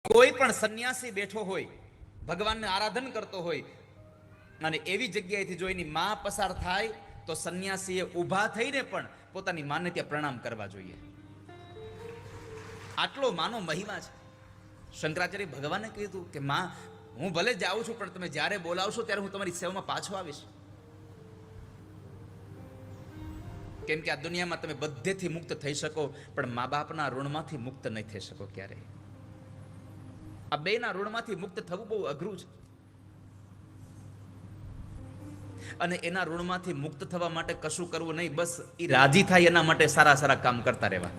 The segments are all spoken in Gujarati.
કોઈ પણ સંન્યાસી બેઠો હોય, ભગવાનને આરાધન કરતો હોય અને એવી જગ્યાએથી જો એની માં પસાર થાય તો સંન્યાસીએ ઊભા થઈને પણ પોતાની માને ત્યાં પ્રણામ કરવા જોઈએ. આટલો માનો મહિમા છે. શંકરાચાર્ય ભગવાને કીધું કે માં, હું ભલે જાઉં છું પણ તમે જ્યારે બોલાવશો ત્યારે હું તમારી સેવામાં પાછો આવીશ. કેમ કે આ દુનિયામાં તમે બધેથી મુક્ત થઈ શકો પણ મા બાપના ઋણમાંથી મુક્ત નહીં થઈ શકો ક્યારેય. આ બેના ઋણમાંથી મુક્ત થવું બહુ અઘરું છે. અને એના ઋણમાંથી મુક્ત થવા માટે કશું કરવું નહીં, બસ એ રાજી થાય એના માટે સારા સારા કામ કરતા રહેવા.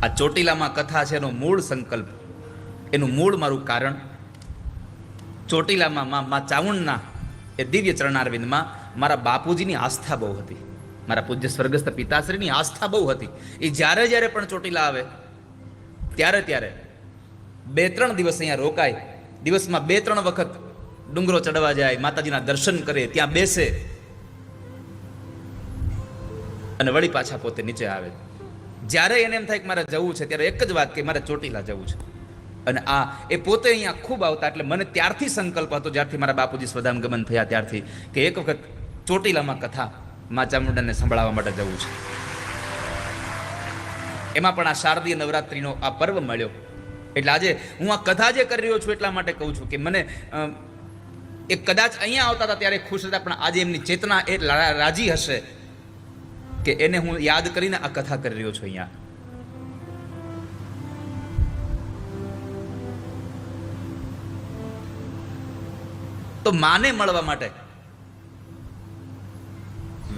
આ ચોટીલામાં કથા છે, એનો મૂળ સંકલ્પ, એનું મૂળ મારું કારણ, ચોટીલામાં મા ચામુંડના એ દિવ્ય ચરણારવિંદમાં મારા બાપુજીની આસ્થા બહુ હતી. મારા પૂજ્ય સ્વર્ગસ્થ પિતાશ્રીની આસ્થા બહુ હતી. એ જ્યારે જ્યારે પણ ચોટીલા આવે ત્યારે ત્યારે 2-3 દિવસ અહીંયા રોકાય. દિવસમાં 2-3 વખત ડુંગરો ચડવા જાય, માતાજીના દર્શન કરે, ત્યાં બેસે અને વળી પાછા પોતે નીચે આવે. જ્યારે એને એમ થાય કે મારે જવું છે ત્યારે એક જ વાત કે મારે ચોટીલા જવું છે. અને એ પોતે અહીંયા ખૂબ આવતા. એટલે મને ત્યારથી સંકલ્પ હતો, જ્યારથી મારા બાપુજી સ્વધામ ગમન થયા ત્યારથી, કે એક વખત ચોટીલામાં કથા મા ચામુંડાને સંભળાવવા માટે જવું છે. એમાં પણ આ શારદીય નવરાત્રિનો આ પર્વ મળ્યો. એટલે આજે હું આ કથા જે કરી રહ્યો છું એટલા માટે કહું છું કે મને એ કદાચ અહીંયા આવતા હતા ત્યારે ખુશ હતા, પણ આજે એમની ચેતના એ રાજી હશે કે એને હું યાદ કરીને આ કથા કરી રહ્યો છું અહીંયા. તો માને મળવા માટે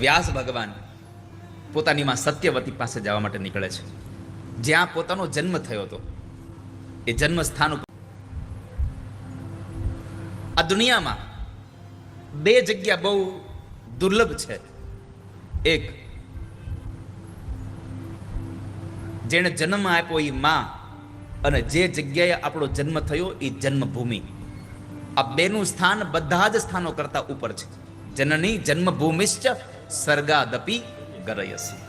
વ્યાસ ભગવાન પોતાની માં સત્યવતી પાસે જવા માટે નીકળે છે, જ્યાં પોતાનો જન્મ થયો હતો. એ જન્મ સ્થાન ઉપર આ દુનિયામાં 2 જગ્યા બહુ દુર્લભ છે. એક, જેણે જન્મ આપ્યો એ માં, અને જે જગ્યાએ આપણો જન્મ થયો એ જન્મભૂમિ. આ બેનું સ્થાન બધા જ સ્થાનો કરતા ઉપર છે. જનની જન્મભૂમિશ્ચ સર્ગાદપી ગરયસી.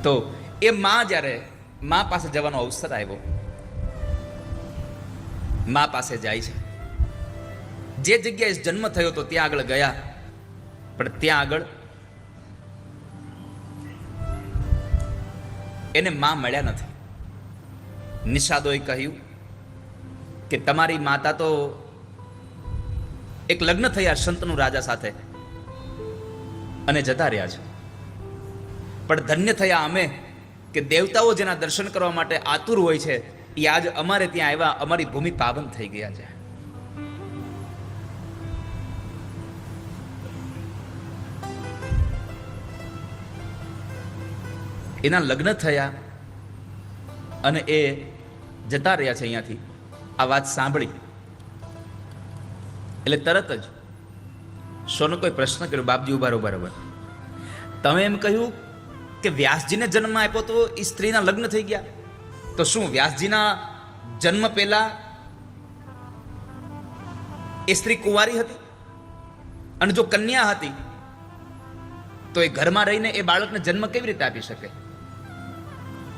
તો એ માં જ્યારે માં પાસે જવાનો અવસર આવ્યો, માં પાસે જાય છે. જે જગ્યાએ જન્મ થયો તો ત્યાં આગળ ગયા, પણ ત્યાં આગળ એને માં મળ્યા નથી. નિષાદોએ કહ્યું કે તમારી માતા તો એક લગ્ન થયા સંતનું રાજા સાથે અને જતા રહ્યા છે, પણ ધન્ય થયા અમે કે દેવતાઓ જેના દર્શન કરવા માટે આતુર હોય છે એ આજ અમારે ત્યાં આવ્યા, અમારી ભૂમિ પાવન થઈ ગયા છે. એના લગ્ન થયા અને એ જતા રહ્યા છે અહીંયાથી. આ વાત સાંભળી એટલે તરત જ શૌનકોએ પ્રશ્ન કર્યો, બાપજી ઉભા રહો, બરાબર, તમે એમ કહ્યું કે વ્યાસજીને જન્મ આપ્યો તો એ સ્ત્રીના લગ્ન થઈ ગયા, તો શું વ્યાસજીના જન્મ પહેલા એ સ્ત્રી કુંવારી હતી? અને જો કન્યા હતી તો એ ઘરમાં રહીને એ બાળકને જન્મ કેવી રીતે આપી શકે?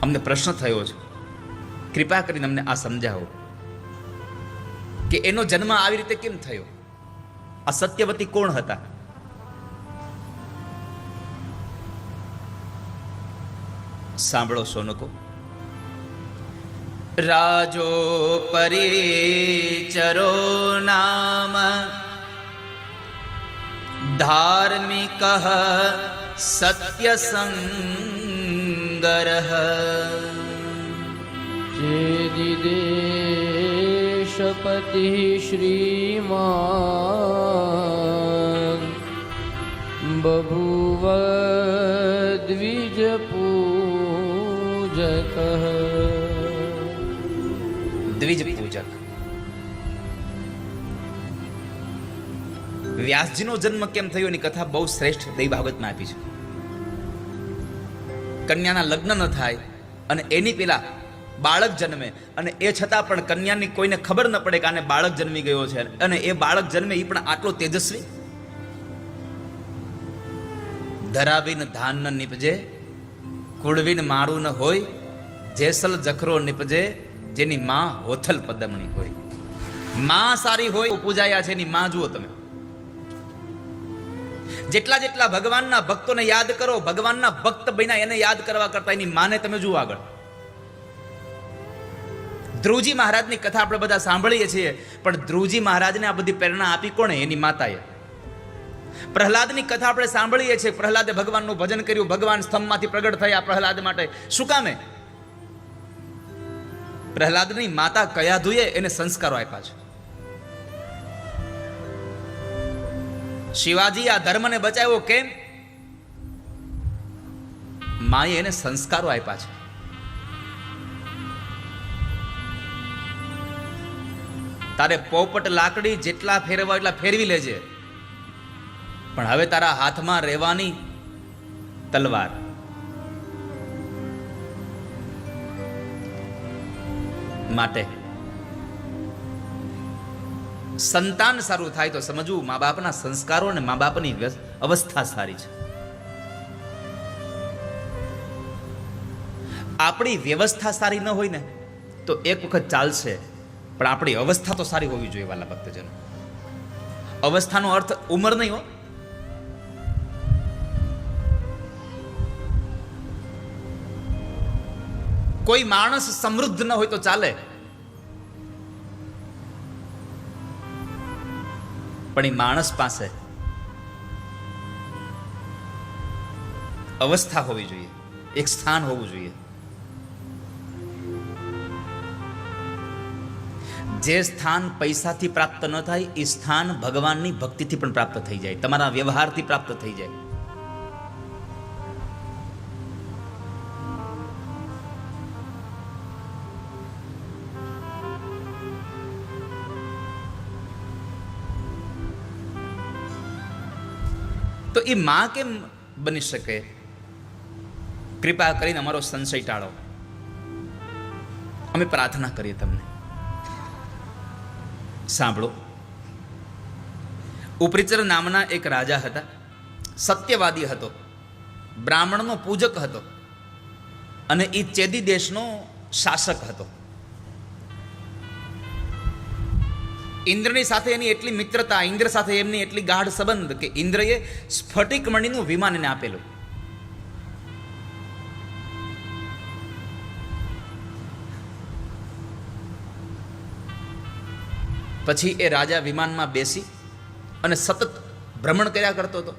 અમને પ્રશ્ન થયો છે, કૃપા કરીને અમને આ સમજાવો કે એનો જન્મ આવી રીતે કેમ થયો? આ સત્યવતી કોણ હતા? સાંભળો શૌનકો. રાજો પરિચરો નામ ધાર્મિક સત્યસંગરઃ ચેદિદેશપતિ શ્રીમાન બભુવ દ્વિજપૂજક. દ્વિજ પૂજક. વ્યાસજીનો જન્મ કેમ થયો એની કથા બહુ શ્રેષ્ઠ દૈવ ભાગવતમાં આપી છે. કન્યાના લગ્ન ન થાય અને એની પેલા બાળક જન્મે, અને એ છતાં પણ કન્યાની કોઈને ખબર ન પડે કે આને બાળક જન્મી ગયો છે, અને એ બાળક જન્મે એ પણ આટલો તેજસ્વી. ધરાવીન ધાન ન નીપજે, કુળવીન મારું ન હોય, જેસલ જખરો નીપજે, જેની માં હોથલ પદમણી હોય. માં સારી હોય પૂજાયા છે એની માં જુઓ તમે. જેટલા જેટલા ભગવાનના ભક્તોને યાદ કરો, ભગવાનના ભક્ત બન્યા એને યાદ કરવા કરતા એની માને તમે જુઓ આગળ. ધ્રુવજી મહારાજની કથા આપણે બધા સાંભળીએ છીએ, પણ ધ્રુવજી મહારાજને આ બધી પ્રેરણા આપી કોણે? એની માતાએ. પ્રહલાદની કથા આપણે સાંભળીએ છીએ, પ્રહલાદે ભગવાનનું ભજન કર્યું, ભગવાન સ્તંભમાંથી પ્રગટ થયા પ્રહલાદ માટે. શું કામે? પ્રહલાદની માતા કયાધુએ એને સંસ્કારો આપ્યા છે. શિવાજી આ ધર્મને બચાવ્યો કેમ? માએ એને સંસ્કારો આપ્યા છે. તારે પોપટ લાકડી જેટલા ફેરવા એટલા ફેરવી લેજે, પણ હવે તારા હાથમાં રહેવાની તલવાર. માટે સંતાન સારું થાય તો સમજવું મા બાપના સંસ્કારો અને મા બાપની અવસ્થા સારી છે. આપણી વ્યવસ્થા સારી ન હોય ને તો એક વખત ચાલશે, પણ આપણી અવસ્થા તો સારી હોવી જોઈએ વાલા ભક્તજનો. અવસ્થાનો અર્થ ઉંમર નહીં હો. કોઈ માણસ સમૃદ્ધ ન હોય તો ચાલે, પણ એ માણસ પાસે અવસ્થા હોવી જોઈએ, એક સ્થાન હોવું જોઈએ. જે સ્થાન પૈસાથી પ્રાપ્ત ન થાય એ સ્થાન ભગવાનની ભક્તિથી પણ પ્રાપ્ત થઈ જાય, તમારા વ્યવહારથી પ્રાપ્ત થઈ જાય. તો એ માં કેમ બની શકે? કૃપા કરીને અમારો સંશય ટાળો. અમે પ્રાર્થના કરીએ તમને. સાંભળો. ઉપરીચર નામના એક રાજા હતા, સત્યવાદી હતો, બ્રાહ્મણનો પૂજક હતો અને એ ચેદી દેશનો શાસક હતો. ઇન્દ્રની સાથે એની એટલી મિત્રતા, ઇન્દ્ર સાથે એમની એટલી ગાઢ સંબંધ કે ઇન્દ્રએ સ્ફટિક મણીનું વિમાન એને આપેલું. પછી એ રાજા વિમાનમાં બેસી અને સતત ભ્રમણ કર્યા કરતો હતો.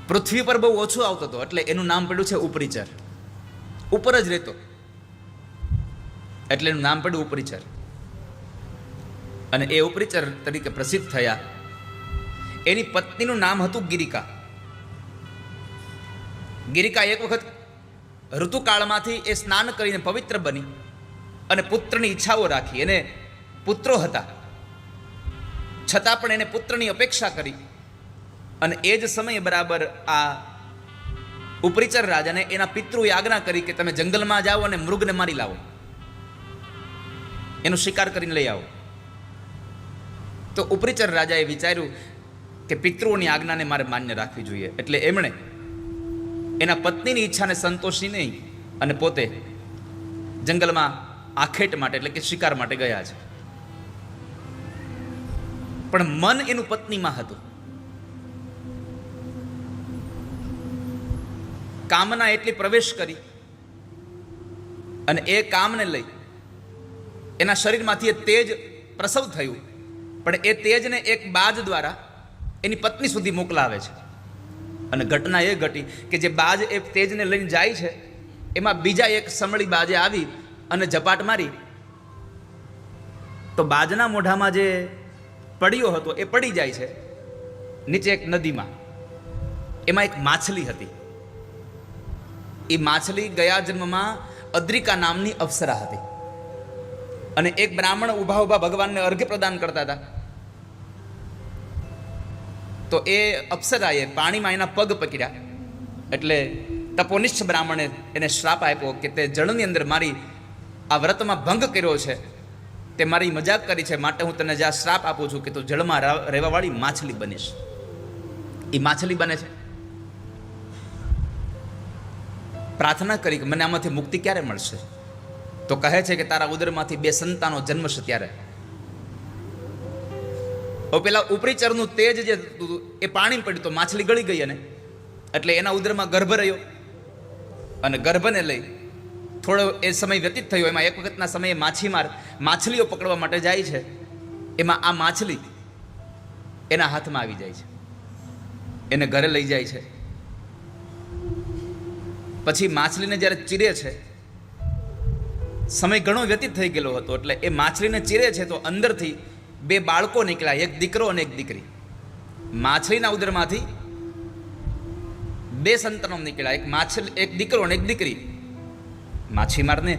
પૃથ્વી પર બહુ ઓછો આવતો હતો, એટલે એનું નામ પડ્યું છે ઉપરીચર. ઉપર જ રહેતો એટલે એનું નામ પડ્યું ઉપરીચર. અને એ ઉપરીચર તરીકે પ્રસિદ્ધ થયા. એની પત્નીનું નામ હતું ગિરિકા. ગિરિકા એક વખત ઋતુકાળમાંથી એ સ્નાન કરીને પવિત્ર બની અને પુત્રની ઈચ્છાઓ રાખી. એને પુત્રો હતા, છતાં પણ એને પુત્રની અપેક્ષા કરી. અને એ જ સમયે બરાબર આ ઉપરીચર રાજાને એના પિતૃએ આજ્ઞા કરી કે તમે જંગલમાં જાઓ અને મૃગને મારી લાવો, એનો શિકાર કરીને લઈ આવો. તો ઉપરીચર રાજાએ વિચાર્યું કે પિતૃઓની આજ્ઞાને મારે માન્ય રાખવી જોઈએ, એટલે એમણે એના પત્નીની ઈચ્છાને સંતોષી નહીં અને પોતે જંગલમાં આખેટ માટે એટલે કે શિકાર માટે ગયા છે. પણ મન એનું પત્નીમાં હતું. કામના એટલી પ્રવેશ કરી અને એ કામને લઈ એના શરીરમાંથી તેજ પ્રસવ થયું. પણ એ તેજને એક બાજ દ્વારા એની પત્ની સુધી મોકલાવે છે. અને ઘટના એ ઘટી કે જે બાજ એ તેજને લઈને જાય છે એમાં બીજા એક સમળી બાજે આવી અને ઝપાટ મારી તો બાજના મોઢામાં જે પડ્યો હતો એ પડી જાય છે નીચે એક નદીમાં. એમાં એક માછલી હતી. એ માછલી ગયા જન્મમાં અદ્રિકા નામની અપ્સરા હતી. અને એક બ્રાહ્મણ ઊભા ઊભા ભગવાનને અર્ઘ્ય પ્રદાન કરતા હતા. તો એ અપ્સરાએ પાણીમાં એના પગ પકડ્યા. એટલે તપોનિષ્ઠ બ્રાહ્મણે એને શ્રાપ આપ્યો કે તે જળની અંદર મારી આ વ્રતમાં ભંગ કર્યો છે, તે મારી મજાક કરી છે, માટે હું તને જ્યાં શ્રાપ આપું છું કે તું જળમાં રહેવાવાળી માછલી બનીશ. એ માછલી બને છે. પ્રાર્થના કરી કે મને આમાંથી મુક્તિ ક્યારે મળશે? તો કહે છે કે તારા ઉદરમાંથી 2 સંતાનો જન્મશે ત્યારે. હવે પેલા ઉપરી ચરનું તેજ જે એ પાણી પડ્યું તો માછલી ગળી ગઈ, અને એટલે એના ઉદરમાં ગર્ભ રહ્યો, અને ગર્ભને લઈ થોડો એ સમય વ્યતીત થયો. એમાં એક વખતના સમયે માછીમાર માછલીઓ પકડવા માટે જાય છે. એમાં આ માછલી એના હાથમાં આવી જાય છે, એને ઘરે લઈ જાય છે. પછી માછલીને જ્યારે ચીરે છે, સમય ઘણો વ્યતીત થઈ ગયેલો હતો, એટલે એ માછલીને ચીરે છે તો અંદરથી 2 બાળકો નીકળ્યા, એક દીકરો અને એક દીકરી. માછલીના ઉદરમાંથી 2 સંતાનો નીકળ્યા, એક દીકરો અને એક દીકરી. માછીમારને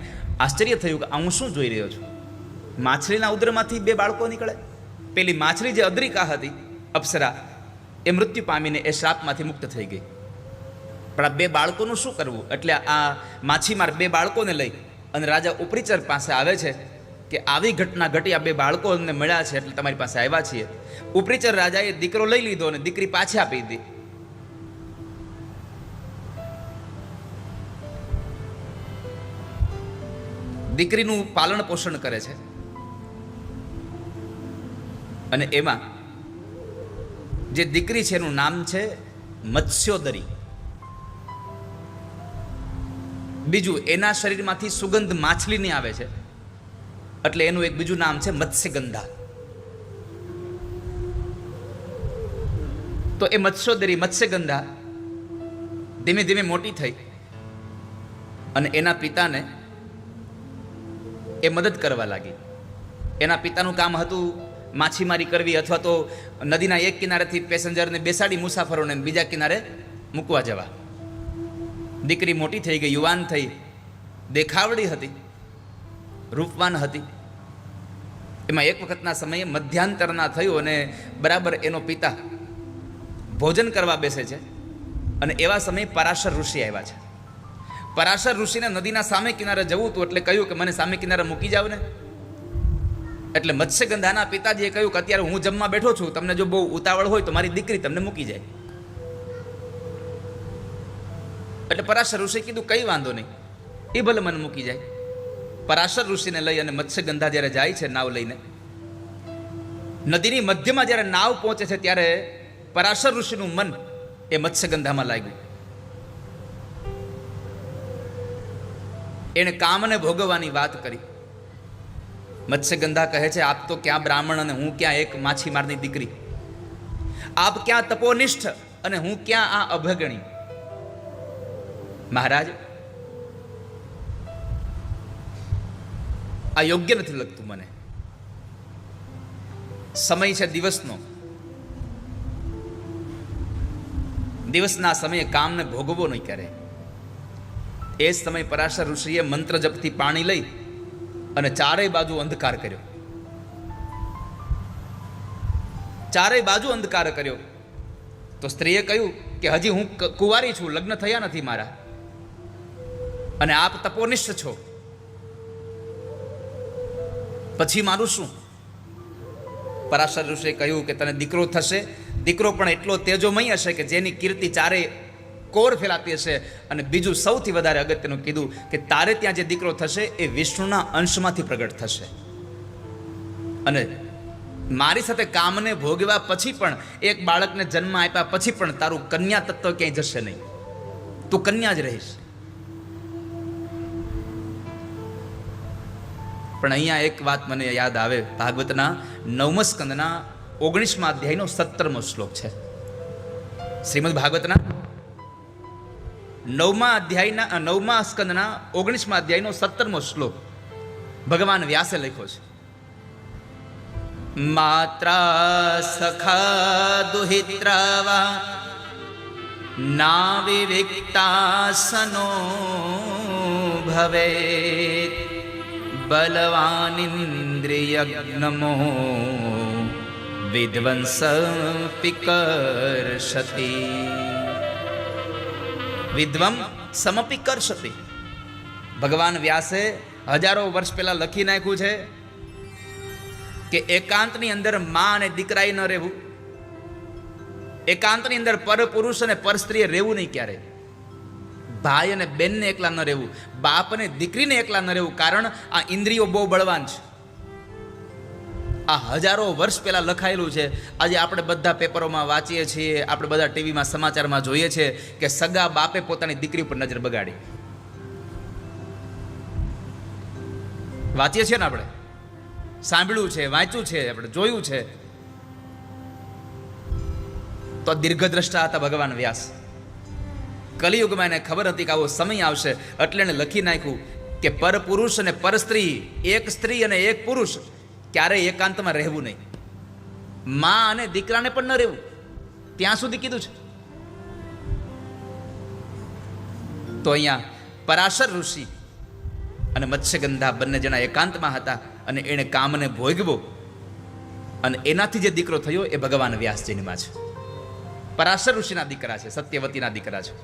આશ્ચર્ય થયું કે હું શું જોઈ રહ્યો છું? માછલીના ઉદરમાંથી 2 બાળકો નીકળે. પેલી માછલી જે અદ્રિકા હતી, અપ્સરા, એ મૃત્યુ પામીને એ શ્રાપમાંથી મુક્ત થઈ ગઈ. પણ આ 2 બાળકોનું શું કરવું? એટલે આ માછીમાર 2 બાળકોને લઈ અને રાજા ઉપરીચર પાસે આવે છે કે આવી ઘટના ઘટી, આ 2 બાળકો અમને મળ્યા છે એટલે તમારી પાસે આવ્યા છીએ. ઉપરીચર રાજાએ દીકરો લઈ લીધો અને દીકરી પાછી આપી દીધી. દીકરીનું પાલન પોષણ કરે છે, અને એમાં જે દીકરી છે એનું નામ છે મત્સ્યોદરી. બીજું, એના શરીરમાંથી સુગંધ માછલીની આવે છે, એટલે એનું એક બીજું નામ છે મત્સ્યગંધા. તો એ મત્સ્યોદરી, મત્સ્યગંધા ધીમે ધીમે મોટી થઈ અને એના પિતાને એ મદદ કરવા લાગી. એના પિતાનું કામ હતું માછીમારી કરવી, અથવા તો નદીના એક કિનારેથી પેસેન્જરને બેસાડી મુસાફરોને બીજા કિનારે મૂકવા જવા. દીકરી મોટી થઈ ગઈ, યુવાન થઈ, દેખાવડી હતી, રૂપવાન હતી. એમાં એક વખતના સમયે મધ્યાંતરના થયું અને બરાબર એનો પિતા ભોજન કરવા બેસે છે, અને એવા સમયે પરાશર ઋષિ આવ્યા છે. પરાશર ઋષિને નદીના સામે કિનારે જવું હતું, એટલે કહ્યું કે મને સામે કિનારે મૂકી જાવ ને. એટલે મત્સ્યગંધાના પિતાજીએ કહ્યું કે અત્યારે હું જમવા બેઠો છું, તમને જો બહુ ઉતાવળ હોય તો મારી દીકરી તમને મૂકી જાય. એટલે પરાશર ઋષિ કીધું કઈ વાંધો નહીં, એ ભલે મને મૂકી જાય. પરાશર ઋષિને લઈ અને મત્સ્યગંધા જ્યારે જાય છે નાવ લઈને, નદીની મધ્યમાં જ્યારે નાવ પહોંચે છે ત્યારે પરાશર ઋષિનું મન એ મત્સ્યગંધામાં લાગ્યું. એણે કામને ભોગવવાની વાત કરી. મત્સ્યગંધા કહે છે, આપ તો ક્યાં બ્રાહ્મણ અને હું ક્યાં એક માછીમારની દીકરી. આપ ક્યાં તપોનિષ્ઠ અને હું ક્યાં આ અભગણી. મહારાજ, આ યોગ્ય નથી લાગતું મને. સમય છે દિવસનો, દિવસના સમયે કામને ભોગવવો નહીં કરે. એ સમય પરાશર ઋષિએ મંત્ર જપથી પાણી લઈ અને ચારેય બાજુ અંધકાર કર્યો. ચારેય બાજુ અંધકાર કર્યો. તો સ્ત્રીએ કહ્યું કે હજી હું કુંવારી છું, લગ્ન થયા નથી મારા, અને આપ તપોનિષ્ઠ છો, પછી મારું શું? પરાશર ઋષિએ કહ્યું કે તને દીકરો થશે. દીકરો પણ એટલો તેજોમય હશે કે જેની કીર્તિ ચારે કોર ફેલાતી હશે. અને બીજું સૌથી વધારે અગત્યનું કીધું કે તારે ત્યાં જે દીકરો થશે એ વિષ્ણુના અંશમાંથી પ્રગટ થશે. અને મારી સાથે કામને ભોગવ્યા પછી પણ, એક બાળકને જન્મ આપ્યા પછી પણ તારું કન્યા તત્વ ક્યાંય જશે નહીં, તું કન્યા જ રહીશ. પણ અહીંયા એક વાત મને યાદ આવે, ભાગવતના 9મા સ્કંદના 19મા અધ્યાયનો 17મો શ્લોક છે. શ્રીમદ ભાગવતના 9મા સ્કંદના 19મા અધ્યાયનો 17મો શ્લોક ભગવાન વ્યાસે લખ્યો છે. માત્રા સખા દુહિત્રાવા ના વિવિક્તાસનો ભવેત બલવાનિન્દ્રિયજ્ઞમો વિધ્વંસ પિકર્ષતિ. વિદ્વમ સમપી કરશતિ. ભગવાન વ્યાસે હજારો વર્ષ પહેલા લખી નાખ્યું છે કે એકાંતની અંદર માં અને દીકરાએ ન રહેવું, એકાંતની અંદર પર પુરુષ અને પર સ્ત્રીએ રહેવું નહીં ક્યારે. ભાઈ અને બેનને એકલા ન રહેવું, બાપ અને દીકરીને એકલા ન રહેવું. કારણ આ ઇન્દ્રિયો બહુ બળવાન છે. આ હજારો વર્ષ પહેલા લખાયેલું છે. આજે આપણે બધા પેપરોમાં વાંચીએ છીએ, આપણે બધા ટીવીમાં સમાચારમાં જોઈએ છીએ કે સગા બાપે પોતાની દીકરી ઉપર નજર બગાડી. વાંચીએ છીએ ને આપણે, સાંભળ્યું છે, વાંચ્યું છે, આપણે જોયું છે. તો દીર્ઘદ્રષ્ટા હતા ભગવાન વ્યાસ. કલિયુગમાં એને ખબર હતી કે આવો સમય આવશે, એટલે એને લખી નાખ્યું કે પર પુરુષ અને પર સ્ત્રી, એક સ્ત્રી અને એક પુરુષ ક્યારેય એકાંતમાં રહેવું નહીં. માં અને દીકરાને પણ ન રહેવું, ત્યાં સુધી કીધું છે. તો અહીંયા પરાશર ઋષિ અને મત્સ્યગંધા બંને જણા એકાંતમાં હતા અને એણે કામને ભોગવ્યો અને એનાથી જે દીકરો થયો એ ભગવાન વ્યાસજીની છે. પરાશર ઋષિના દીકરા છે, સત્યવતીના દીકરા છે.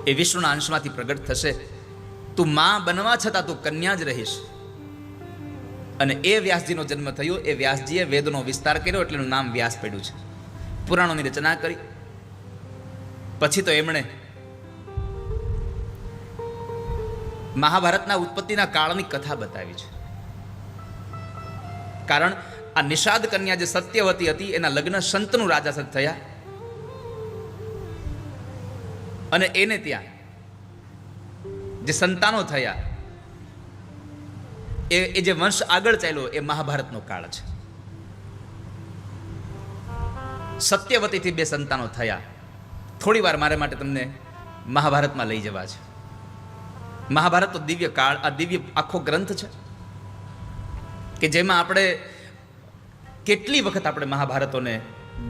એ વિષ્ણુના અંશમાંથી પ્રગટ થશે. તું માં બનવા છતાં તું કન્યા જ રહીશ. અને એ વ્યાસજીનો જન્મ થયો. એ વ્યાસજીએ વેદનો વિસ્તાર કર્યો એટલે એનું નામ વ્યાસ પડ્યું છે. પુરાણોની રચના કરી. પછી તો એમણે મહાભારતના ઉત્પત્તિના કાળની કથા બતાવી છે. કારણ આ નિષાદ કન્યા જે સત્યવતી હતી એના લગ્ન શંતનુ રાજા સાથે થયા અને એને ત્યાં જે સંતાનો થયા એ જે વંશ આગળ ચાલ્યો એ મહાભારતનો કાળ છે. સત્યવતીથી 2 સંતાનો થયા. થોડી વાર મારે માટે તમને મહાભારતમાં લઈ જવા છે. મહાભારત તો દિવ્ય કાળ, આ દિવ્ય આખો ગ્રંથ છે કે જેમાં આપણે કેટલી વખત આપણે મહાભારતોને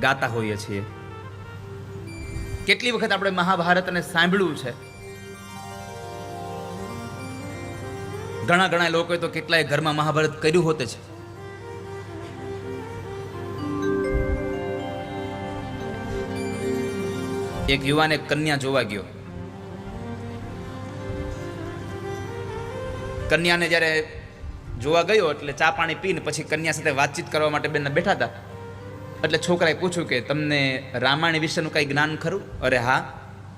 ગાતા હોઈએ છીએ, કેટલી વખત આપણે મહાભારતને સાંભળ્યું છે. ઘણા લોકોએ તો કેટલાય ઘરમાં મહાભારત કર્યું હોતે છે. એક યુવાન એક કન્યા જોવા ગયો. કન્યાને જ્યારે જોવા ગયો એટલે ચા પાણી પીને પછી કન્યા સાથે વાતચીત કરવા માટે બેન બેઠા હતા. એટલે છોકરાએ પૂછ્યું કે તમને રામાયણ વિશેનું કઈ જ્ઞાન ખરું? અરે હા,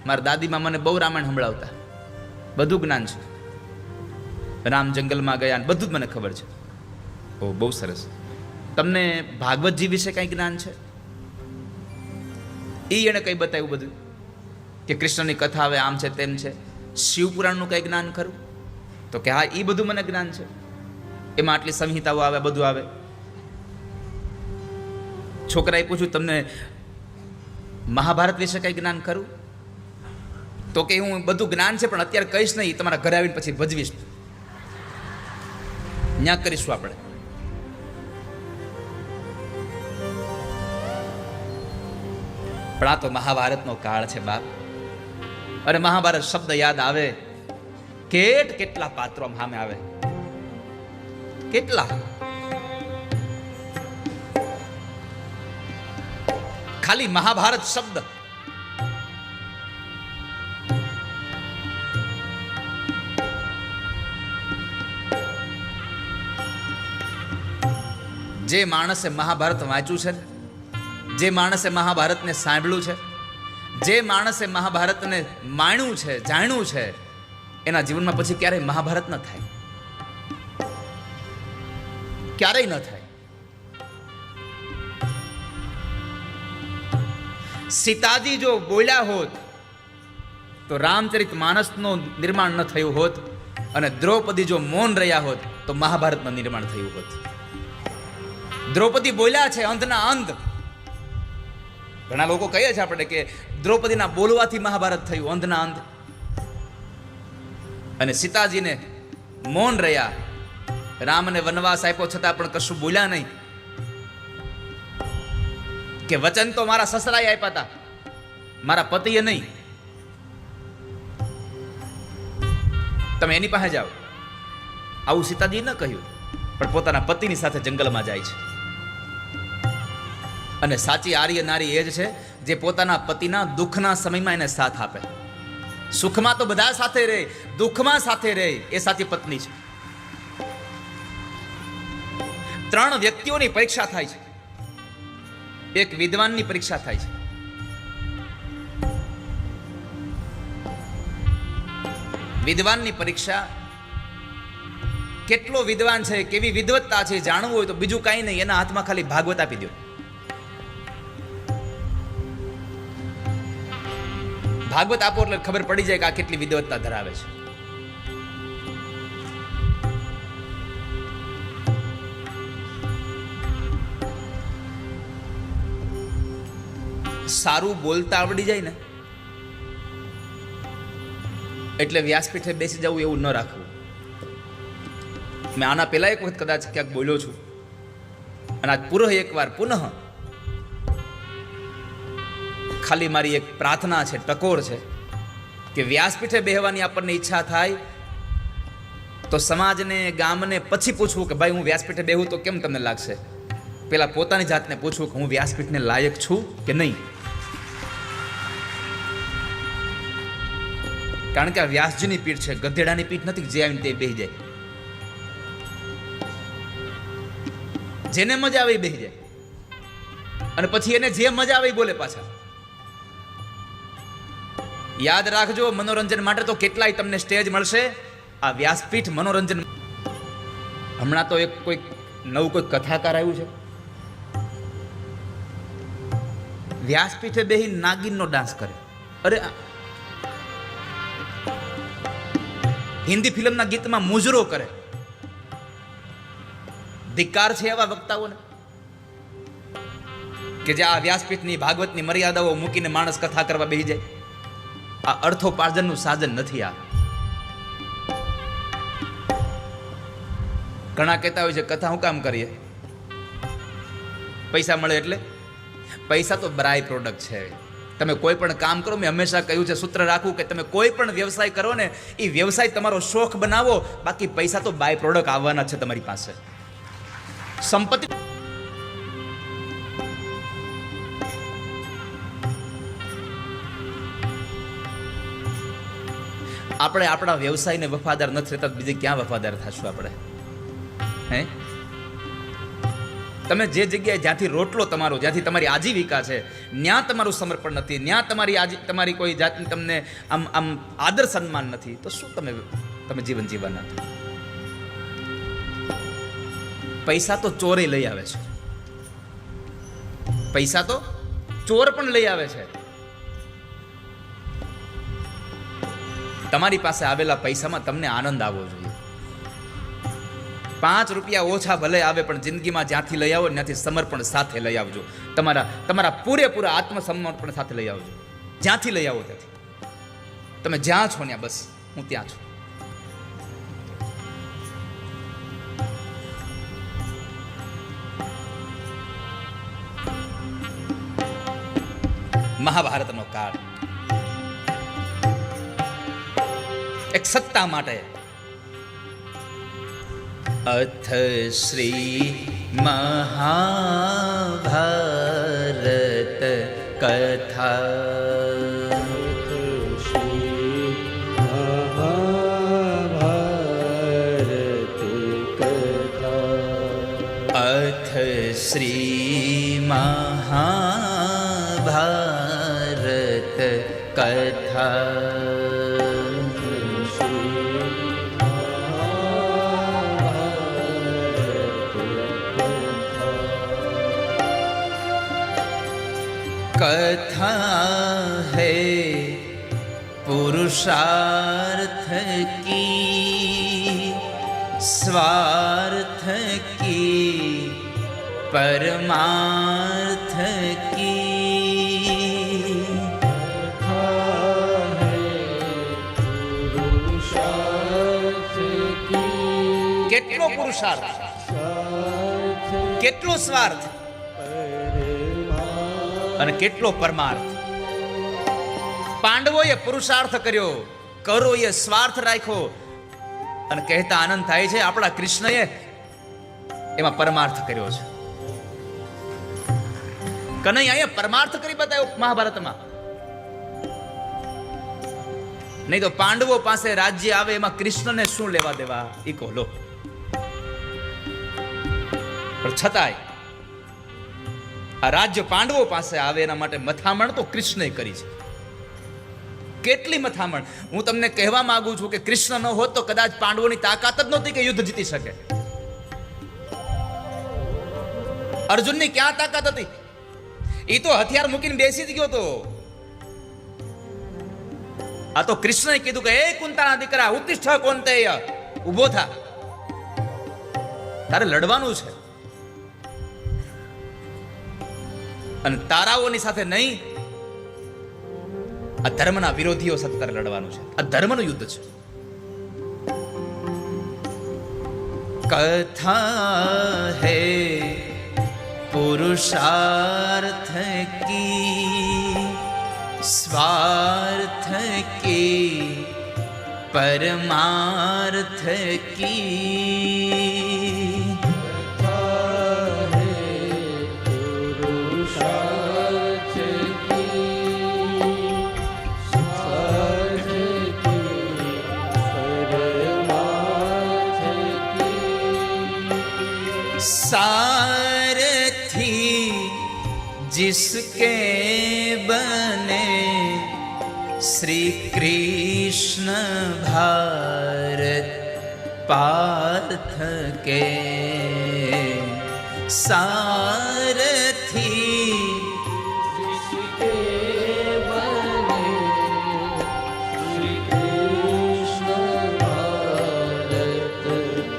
મારા દાદીમાં મને બહુ રામાયણ સંભળાવતા, બધું જ્ઞાન છે. રામ જંગલમાં ગયા બધું જ મને ખબર છે. ઓ બહુ સરસ. તમને ભાગવતજી વિશે કઈ જ્ઞાન છે? એ એને કઈ બતાવ્યું બધું કે કૃષ્ણની કથા આવે, આમ છે તેમ છે. શિવપુરાણનું કઈ જ્ઞાન ખરું? તો કે હા, એ બધું મને જ્ઞાન છે, એમાં આટલી સંહિતાઓ આવે, બધું આવે. છોકરાએ પૂછ્યું તમને મહાભારત વિશે કઈ જ્ઞાન ખરું? તો કે હું બધું જ્ઞાન છે પણ અત્યારે કહીશ નહીં, તમારા ઘરે આવીને પછી ભજવીશ, ન્યા કરીશું આપણે. પણ આ તો મહાભારતનો કાળ છે બાપ. અને મહાભારત શબ્દ યાદ આવે, કેટલા પાત્રો સામે આવે, કેટલા. ખાલી મહાભારત શબ્દ જે માણસે મહાભારત વાંચ્યું છે, જે માણસે મહાભારતને સાંભળ્યું છે, જે માણસે મહાભારતને માણ્યું છે, જાણ્યું છે, એના જીવનમાં પછી ક્યારેય મહાભારત ન થાય, ક્યારેય ન થાય. સીતાજી જો બોલ્યા હોત તો રામચરિત માનસનું નિર્માણ ન થયું હોત, અને દ્રૌપદી જો મૌન રહ્યા હોત તો મહાભારતનું નિર્માણ થયું હોત. દ્રૌપદી બોલ્યા છે, અંધના અંધ. ઘણા લોકો કહે છે આપણે કે દ્રૌપદીના બોલવાથી મહાભારત થયું, અંધના અંધ. અને સીતાજીને મૌન રહ્યા, રામને વનવાસ આપ્યો છતાં પણ કશું બોલ્યા નહીં. કે વચન તો મારા સસરાએ આપ્યા હતા, મારા પતિએ નહીં. તમે એની પાસે જાઓ, આવું સીતાજી ન કહ્યું, પણ પોતાના પતિની સાથે જંગલમાં જાય છે. અને સાચી આર્ય નારી એ જ છે જે પોતાના પતિના દુઃખના સમયમાં એને સાથ આપે. સુખમાં તો બધા સાથે રહે, દુઃખમાં સાથે રહે, એ સાચી પત્ની છે. 3 વ્યક્તિઓની પરીક્ષા થાય છે. એક વિદ્વાનની પરીક્ષા થાય છે, વિદ્વાનની પરીક્ષા, કેટલો વિદ્વાન છે, કેવી વિદ્વત્તા છે જાણવું હોય તો બીજું કાંઈ નહીં, એના હાથમાં ખાલી ભાગવત આપી દો. ભાગવત આપો એટલે ખબર પડી જાય કે આ કેટલી વિદ્વત્તા ધરાવે છે. સારું બોલતા આવડી જાય ને એટલે વ્યાસપીઠે બેસી જવું એવું ન રાખવું. મેં આના પહેલા એક વખત કદાચ ક્યાંક બોલ્યો છું અને આજ પુનઃ એકવાર પુનઃ ખાલી મારી એક પ્રાર્થના છે, ટકોર છે કે વ્યાસપીઠે બેહવાની આપણને ઈચ્છા થાય તો સમાજને, ગામને પછી પૂછવું કે ભાઈ હું વ્યાસપીઠે બેહું તો કેમ તમને લાગશે. પેલા પોતાની જાતને પૂછવું કે હું વ્યાસપીઠને લાયક છું કે નહીં. કારણ કે આ વ્યાસજીની પીઠ છે, ગધેડાની પીઠ નથી જે આવીને તે બેહી જાય. જેને મજા આવે એ બેહી જાય અને પછી એને જે મજા આવે એ બોલે પાછા. યાદ રાખજો, મનોરંજન માટે તો કેટલાય તમને સ્ટેજ મળશે. આ વ્યાસપીઠ મનોરંજન. હમણાં તો એક કોઈ નવું કોઈ કથાકાર આવ્યું છે, વ્યાસપીઠે બેહી નાગિનનો ડાન્સ કરે. અરે હિન્દી ફિલ્મના ગીતમાં મુજરો કરે. ધિક્કાર છે એવા વક્તાઓને કે જે આ વ્યાસપીઠની, ભાગવતની મર્યાદાઓ મૂકીને માણસ કથા કરવા બેસી જાય. આ અર્થોપાર્જનનું સાધન નથી. આ ઘણા કહેતા હોય છે કથા હું કામ કરીએ, પૈસા મળે એટલે. પૈસા તો બાય પ્રોડક્ટ છે. તમે કોઈ પણ કામ કરો, મેં હંમેશા કહ્યું છે, સૂત્ર રાખવું કે તમે કોઈ પણ વ્યવસાય કરો ને એ વ્યવસાય તમારો શોખ બનાવો, બાકી પૈસા તો બાય પ્રોડક્ટ આવવાના છે તમારી પાસે. સંપત્તિ આપણે આપણા વ્યવસાયને વફાદાર નથી રહેતા, બીજે ક્યાં વફાદાર થશું આપણે? હે, તમે જે જગ્યાએ જ્યાંથી રોટલો તમારો, જ્યાંથી તમારી આજીવિકા છે, ત્યાં તમારું સમર્પણ નથી, ત્યાં તમારી કોઈ જાતની તમને આમ આદર સન્માન નથી, તો શું તમે જીવન જીવવાના? પૈસા તો ચોરે લઈ આવે છે, પૈસા તો ચોર પણ લઈ આવે છે. તમારી પાસે આવેલા પૈસામાં તમને આનંદ આવવો જોઈએ. 5 રૂપિયા ઓછા ભલે આવે પણ જિંદગીમાં જ્યાંથી લઈ આવો ત્યાંથી સમર્પણ સાથે લઈ આવજો. તમારા પૂરેપૂરા આત્મસમર્પણ સાથે લઈ આવજો. જ્યાંથી લઈ આવો ત્યાંથી. તમે જ્યાં છો ત્યાં બસ હું ત્યાં છું. મહાભારતનો કાળ એક સત્તા માટે. અથ શ્રી મહાભારત કથા. અથ શ્રી મહાભારત કથા. कथा है पुरुषार्थ की, स्वार्थ की, परमार्थ की. कथा है पुरुषार्थ की. કેટલો પુરુષાર્થ, કેટલો સ્વાર્થ અને કેટલો પરમાર્થ. પાંડવોએ પુરુષાર્થ કર્યો, કૌરવોએ સ્વાર્થ રાખ્યો અને કહેતા આનંદ થાય છે આપણા કૃષ્ણએ એમાં પરમાર્થ કર્યો છે. કનૈયાએ પરમાર્થ કરી બતાવ્યો મહાભારતમાં. નહીં તો પાંડવો પાસે રાજ્ય આવે એમાં કૃષ્ણને શું લેવા દેવા, ઈ કહો લો. પણ છતાંય આ રાજ્ય પાંડવો પાસે આવે એના માટે મથામણ તો કૃષ્ણએ કરી છે. કેટલી મથામણ. હું તમને કહેવા માંગુ છું કે કૃષ્ણ ન હોત તો કદાચ પાંડવોની તાકાત જ નહોતી કે યુદ્ધ જીતી શકે. અર્જુનની ક્યાં તાકાત હતી? એ તો હથિયાર મૂકીને બેસી જ ગયો તો. આ તો કૃષ્ણએ કીધું કે એ કુંતાના દીકરા ઉત્તિષ્ઠ કૌંતેય, ઊભો થા, તારે લડવાનું છે. અને તારાઓની સાથે નહીં, આ ધર્મના વિરોધીઓ સાથે તારે લડવાનું છે. આ ધર્મનું યુદ્ધ છે. કથા હે પુરુષાર્થ કી, स्वार्थ की परमार्थ की. सारथी जिसके बने श्री कृष्ण भारत पार्थ के. सारथी जिसके बने श्री कृष्ण भारत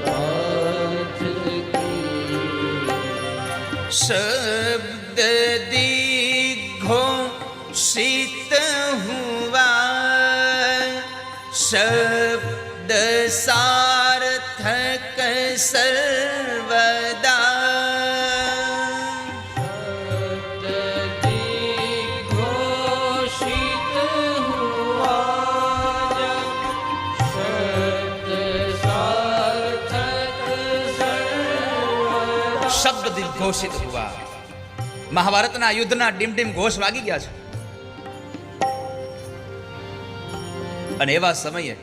पार्थ के. शब्द शीत हुआ शब्द सार्थक सर्वदा. शब्द घोषित हुआ शब्द सार्थक सर्वदा. शब्द घोषित हुआ. મહાભારતના યુદ્ધના ડીમ ઘોષ વાગી ગયા છે. અને એવા સમયે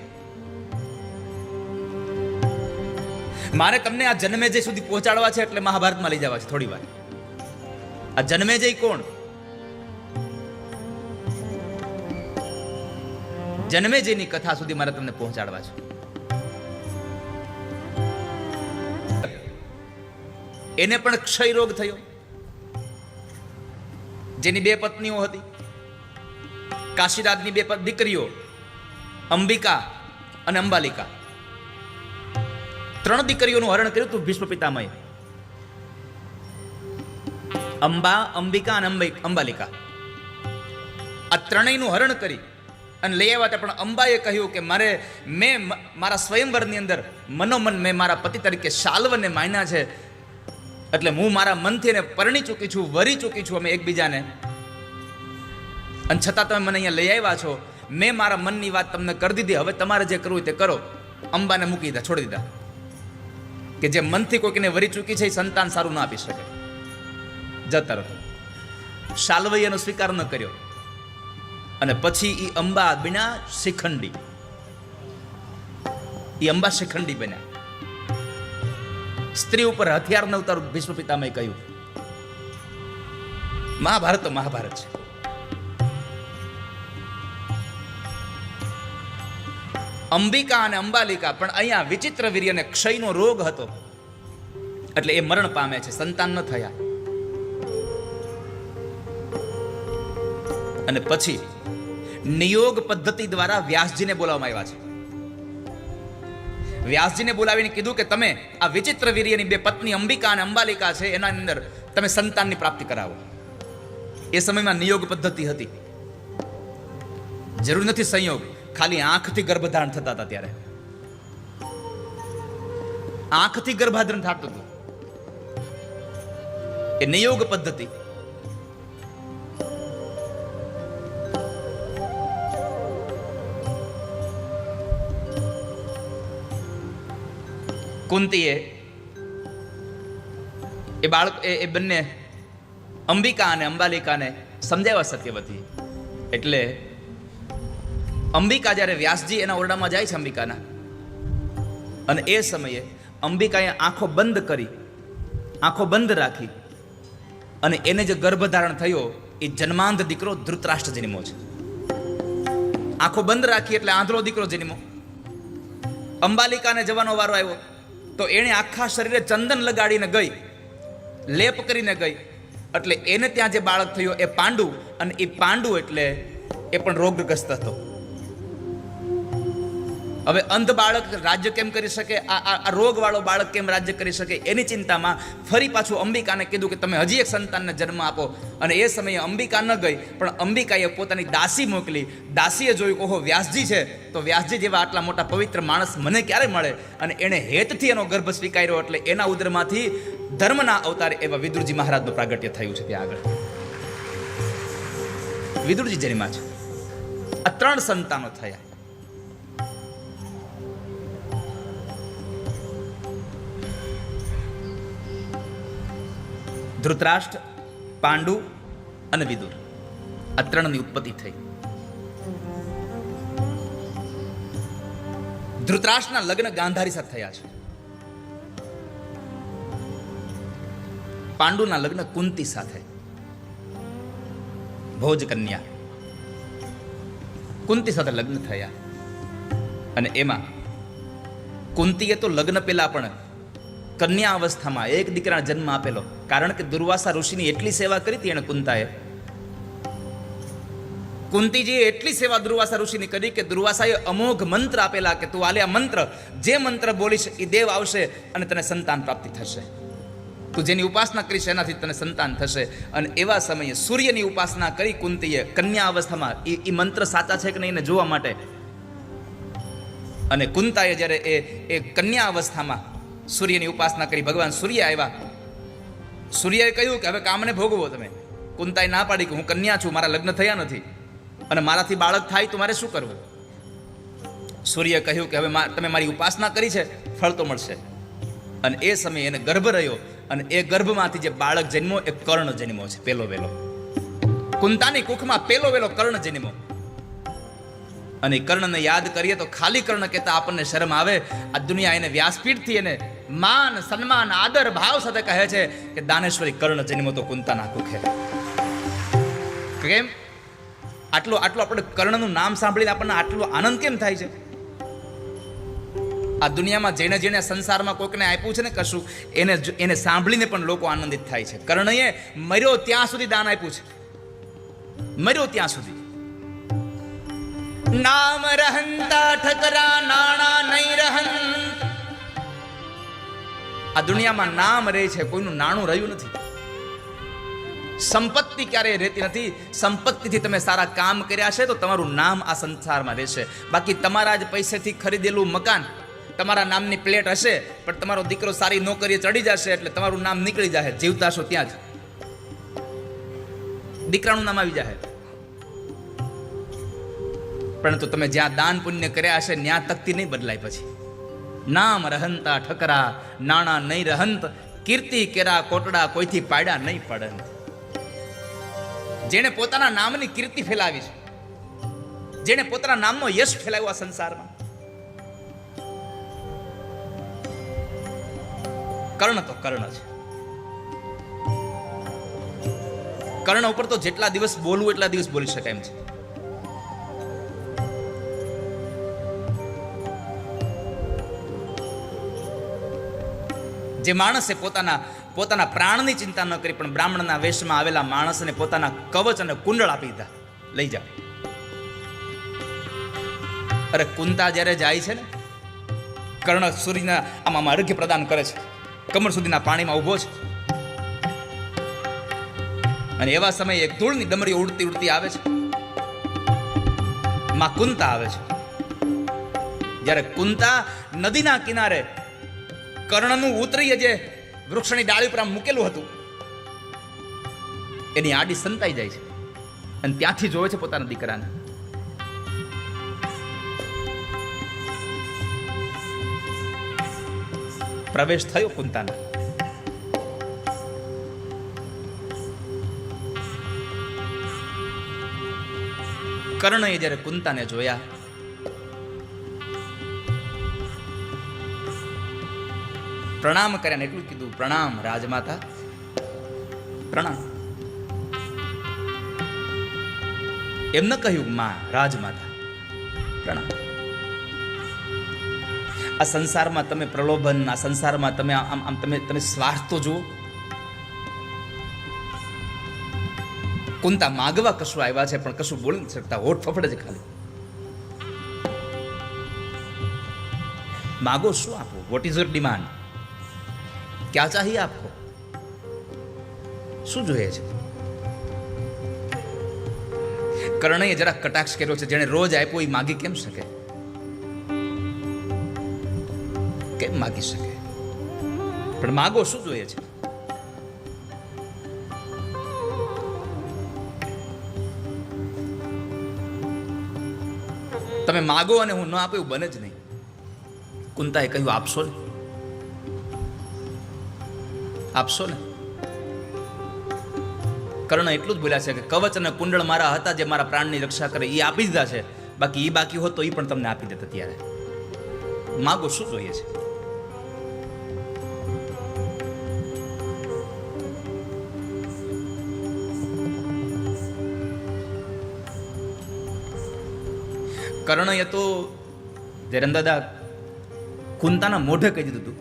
મારે તમને આ જન્મેજય સુધી પહોંચાડવા છે, એટલે મહાભારતમાં લઈ જવા છે થોડી વાર. આ જન્મેજય કોણ? જન્મેજયની કથા સુધી મારે તમને પહોંચાડવા છે. એને પણ ક્ષય રોગ થયો, જેની બે પત્નીઓ હતી. કાશીરાજની બે દીકરીઓ અંબિકા અને અંબાલિકા, 3 દીકરીઓનું હરણ કર્યું હતું ભીષ્મ પિતામહે. અંબિકા અને અંબાલિકા, આ ત્રણેયનું હરણ કરી અને લઈ આવ્યા હતા. પણ અંબાએ કહ્યું કે મેં મારા સ્વયંવરની અંદર મનોમન મેં મારા પતિ તરીકે શાલ્વને માન્યા છે, એટલે હું મારા મનથી એને પરણી ચૂકી છું, વરી ચૂકી છું અમે એકબીજાને, અને છતાં તમે મને અહીંયા લઈ આવ્યા છો. મેં મારા મનની વાત તમને કરી દીધી, હવે તમારે જે કરવું તે કરો. અંબાને મૂકી દીધા, છોડી દીધા, કે જે મનથી કોઈકને વરી ચૂકી છે એ સંતાન સારું ના આપી શકે. જતા રહો. શાલ્વએ એનો સ્વીકાર ન કર્યો, અને પછી એ અંબા બન્યા શિખંડી. એ અંબા શિખંડી બન્યા. સ્ત્રી ઉપર હથિયાર ન ઉતારું ભીષ્મ પિતામહે કહ્યું. મહાભારત તો મહાભારત છે. અંબિકા અને અંબાલિકા પણ અહીંયા વિચિત્ર વીર્યને ક્ષયનો રોગ હતો, એટલે એ મરણ પામે છે, સંતાન ન થયા. અને પછી નિયોગ પદ્ધતિ દ્વારા વ્યાસજીને બોલાવવામાં આવ્યા છે. વ્યાસજીને બોલાવીને કીધું કે તમે આ વિચિત્ર વીર્યની બે પત્ની અંબિકા અને અંબાલિકા છે, એના અંદર તમે સંતાનની પ્રાપ્તિ કરાવો. એ સમયમાં નિયોગ પદ્ધતિ હતી, જરૂર નથી સંયોગ, ખાલી આંખથી ગર્ભધારણ થતા હતા. ત્યારે આંખથી ગર્ભધારણ થતું હતું, એ નિયોગ પદ્ધતિ. કુંતીએ એ બાળક એ બંને અંબિકા અને અંબાલિકાને સમજાવ્યા સત્યવતી. એટલે અંબિકા જ્યારે વ્યાસજી એના ઓરડામાં જાય છે અંબિકાના, અને એ સમયે અંબિકાએ આંખો બંધ રાખી, અને એને જે ગર્ભધારણ થયો એ જન્માંધ દીકરો ધૃતરાષ્ટ્ર જન્મ્યો છે. આંખો બંધ રાખી એટલે આંધળો દીકરો જન્મ્યો. અંબાલિકાને જવાનો વારો આવ્યો તો એણે આખા શરીરે ચંદન લગાડીને ગઈ, લેપ કરીને ગઈ, એટલે એને ત્યાં જે બાળક થયો એ પાંડુ, અને એ પાંડુ એટલે એ પણ રોગગ્રસ્ત હતો. હવે અંધ બાળક રાજ્ય કેમ કરી શકે, આ રોગવાળો બાળક કેમ રાજ્ય કરી શકે, એની ચિંતામાં ફરી પાછું અંબિકાને કીધું કે તમે હજી એક સંતાનને જન્મ આપો. અને એ સમયે અંબિકા ન ગઈ, પણ અંબિકાએ પોતાની દાસી મોકલી. દાસીએ જોયું, ઓહો વ્યાસજી છે, તો વ્યાસજી જેવા આટલા મોટા પવિત્ર માણસ મને ક્યારે મળે, અને એણે હેતથી એનો ગર્ભ સ્વીકાર્યો. એટલે એના ઉદરમાંથી ધર્મના અવતાર એવા વિદુરજી મહારાજનું પ્રાગટ્ય થયું છે. ત્યાં આગળ વિદુરજી જન્મ્યા છે. આ 3 સંતાનો થયા. ધૃતરાષ્ટ્ર, પાંડુ અને વિદુર, આ 3ની ઉત્પત્તિ થઈ. ધૃતરાષ્ટ્રના લગ્ન ગાંધારી સાથે થયા છે. પાંડુના લગ્ન કુંતી સાથે, ભોજ કન્યા. કુંતી સાથે લગ્ન થયા. અને એમાં કુંતીએ તો લગ્ન પહેલા પણ કન્યા અવસ્થામાં એક દીકરાને જન્મ આપેલો. કારણ કે દુર્વાસા ઋષિની એટલી સેવા કરી હતી એને કુંતાએ. કુંતીજીએ એટલી સેવા દુર્વાસા ઋષિની કરી કે દુર્વાસાએ અમોઘ મંત્ર આપેલા કે તું આલે આ મંત્ર, જે મંત્ર બોલીશ એ દેવ આવશે અને તને સંતાન પ્રાપ્તિ થશે. તું જેની ઉપાસના કરીશ એનાથી તને સંતાન થશે. અને એવા સમયે સૂર્યની ઉપાસના કરી કુંતીએ કન્યા અવસ્થામાં. એ મંત્ર સાચા છે કે નહીં એને જોવા માટે. અને કુંતાએ જ્યારે એ કન્યા અવસ્થામાં સૂર્યની ઉપાસના કરી, ભગવાન સૂર્ય આવ્યા. સૂર્યએ કહ્યું કે હવે કામને ભોગવો તમે. કુંતાએ ના પાડી કે હું કન્યા છું, મારા લગ્ન થયા નથી, અને મારાથી બાળક થાય તો મારે શું કરવું. સૂર્યએ કહ્યું કે હવે તમે મારી ઉપાસના કરી છે, ફળ તો મળશે. અને એ સમયે એને ગર્ભ રહ્યો, અને એ ગર્ભમાંથી જે બાળક જન્મ્યો એ કર્ણ જન્મ્યો છે. પેલો વેલો કુંતાની કુખમાં પેલો વેલો કર્ણ જન્મ્યો. અને કર્ણને યાદ કરીએ તો ખાલી કર્ણ કહેતા આપણને શરમ આવે. આ દુનિયા એને વ્યાસપીઠથી એને માન, સન્માન, આદર ભાવ સાથે કહે છે કે દાનેશ્વરી કર્ણ જન્મો તો કુંતાના કુખે. કેમ આટલો આપણે કર્ણનું નામ સાંભળીને આપણને આટલો આનંદ કેમ થાય છે? આ દુનિયામાં જેને જેને સંસારમાં કોઈકને આપ્યું છે ને કશું, એને સાંભળીને પણ લોકો આનંદિત થાય છે. કર્ણએ મર્યો ત્યાં સુધી દાન આપ્યું છે. મર્યો ત્યાં સુધી. નામ રહંતા ઠકરા નાણા નહીં રહન. આ દુનિયામાં નામ રહે છે, કોઈનું નાણું રહ્યું નથી. સંપત્તિ ક્યારેય રહેતી નથી. સંપત્તિથી તમે સારા કામ કર્યા છે તો તમારું નામ આ સંસારમાં રહેશે. બાકી તમારા જ પૈસેથી ખરીદેલું મકાન, તમારા નામની પ્લેટ હશે, પણ તમારો દીકરો સારી નોકરીએ ચડી જશે એટલે તમારું નામ નીકળી જશે. જીવતા છો ત્યાં જ દીકરાનું નામ આવી જશે. પરંતુ તમે જ્યાં દાન પુણ્ય કર્યા હશે ત્યાં તકતી નહીં બદલાય. પછી નામ રહંતા ઠકરા નાણા નહીં રહંત, કીર્તિ કેરા કોટડા કોઈથી પાડ્યા નહીં પડંત. જેણે પોતાના નામની કીર્તિ ફેલાવી છે, જેણે પોતાના નામનો યશ ફેલાવ્યો આ સંસારમાં, કર્ણ તો કર્ણ છે. કર્ણ ઉપર તો જેટલા દિવસ બોલવું એટલા દિવસ બોલી શકાય એમ છે. જે માણસે પોતાના પ્રાણની ચિંતા ન કરી પણ બ્રાહ્મણના વેશમાં આવેલા માણસને પોતાના કવચ અને કુંડળ આપી દીધા, લઈ જા. અરે કુંતા જ્યારે જાય છે ને, કર્ણ સૂર્યના આમાં અર્ઘ્ય પ્રદાન કરે છે, કમર સુધીના પાણીમાં ઊભો છે. અને એવા સમયે એક ધૂળની ડમરી ઉડતી ઉડતી આવે છે. માં કુંતા આવે છે. જ્યારે કુંતા નદીના કિનારે કર્ણનું ઉતરીએ જે વૃક્ષની ડાળી ઉપર મૂકેલું હતું એની આડી સંતાઈ જાય છે અને ત્યાંથી જોવે છે પોતાના દીકરાને. પ્રવેશ થયો કુંતાનો. કર્ણએ જ્યારે કુંતાને જોયા, પ્રણામ કર્યા ને એટલું કીધું, પ્રણામ રાજમાતા, પ્રણામ. એમ ન કહ્યું માં રાજમાતા, પ્રણામ. આ સંસારમાં તમે પ્રલોભન, આ સંસારમાં તમે આમ તમે સ્વાર્થ તો જુઓ. કુંતા માગવા કશું આવ્યા છે પણ કશું બોલી નથી શકતા, હોઠ ફફડે છે ખાલી. માગો શું આપો? What is your demand? ક્યાં ચાહીએ આપકો? શું જોઈએ છે? કર્ણએ જરા કટાક્ષ કર્યો છે. જેણે રોજ આપ્યો એ માગી કેમ શકે? કેમ માગી શકે? પણ માગો શું જોઈએ છે? તમે માગો અને હું ન આપું એવું બને જ નહીં. કુંતાએ કહ્યું આપશો ને, આપશો ને. કર્ણ એટલું જ બોલ્યા છે કે કવચ અને કુંડળ મારા હતા જે મારા પ્રાણની રક્ષા કરે, એ આપી દીધા છે. બાકી એ બાકી હોત તો એ પણ તમને આપી દેતા. ત્યારે માગો શું જોઈએ છે? કર્ણએ તો ધીરેન્દ્રદા કુંતાના મોઢે કહી દીધું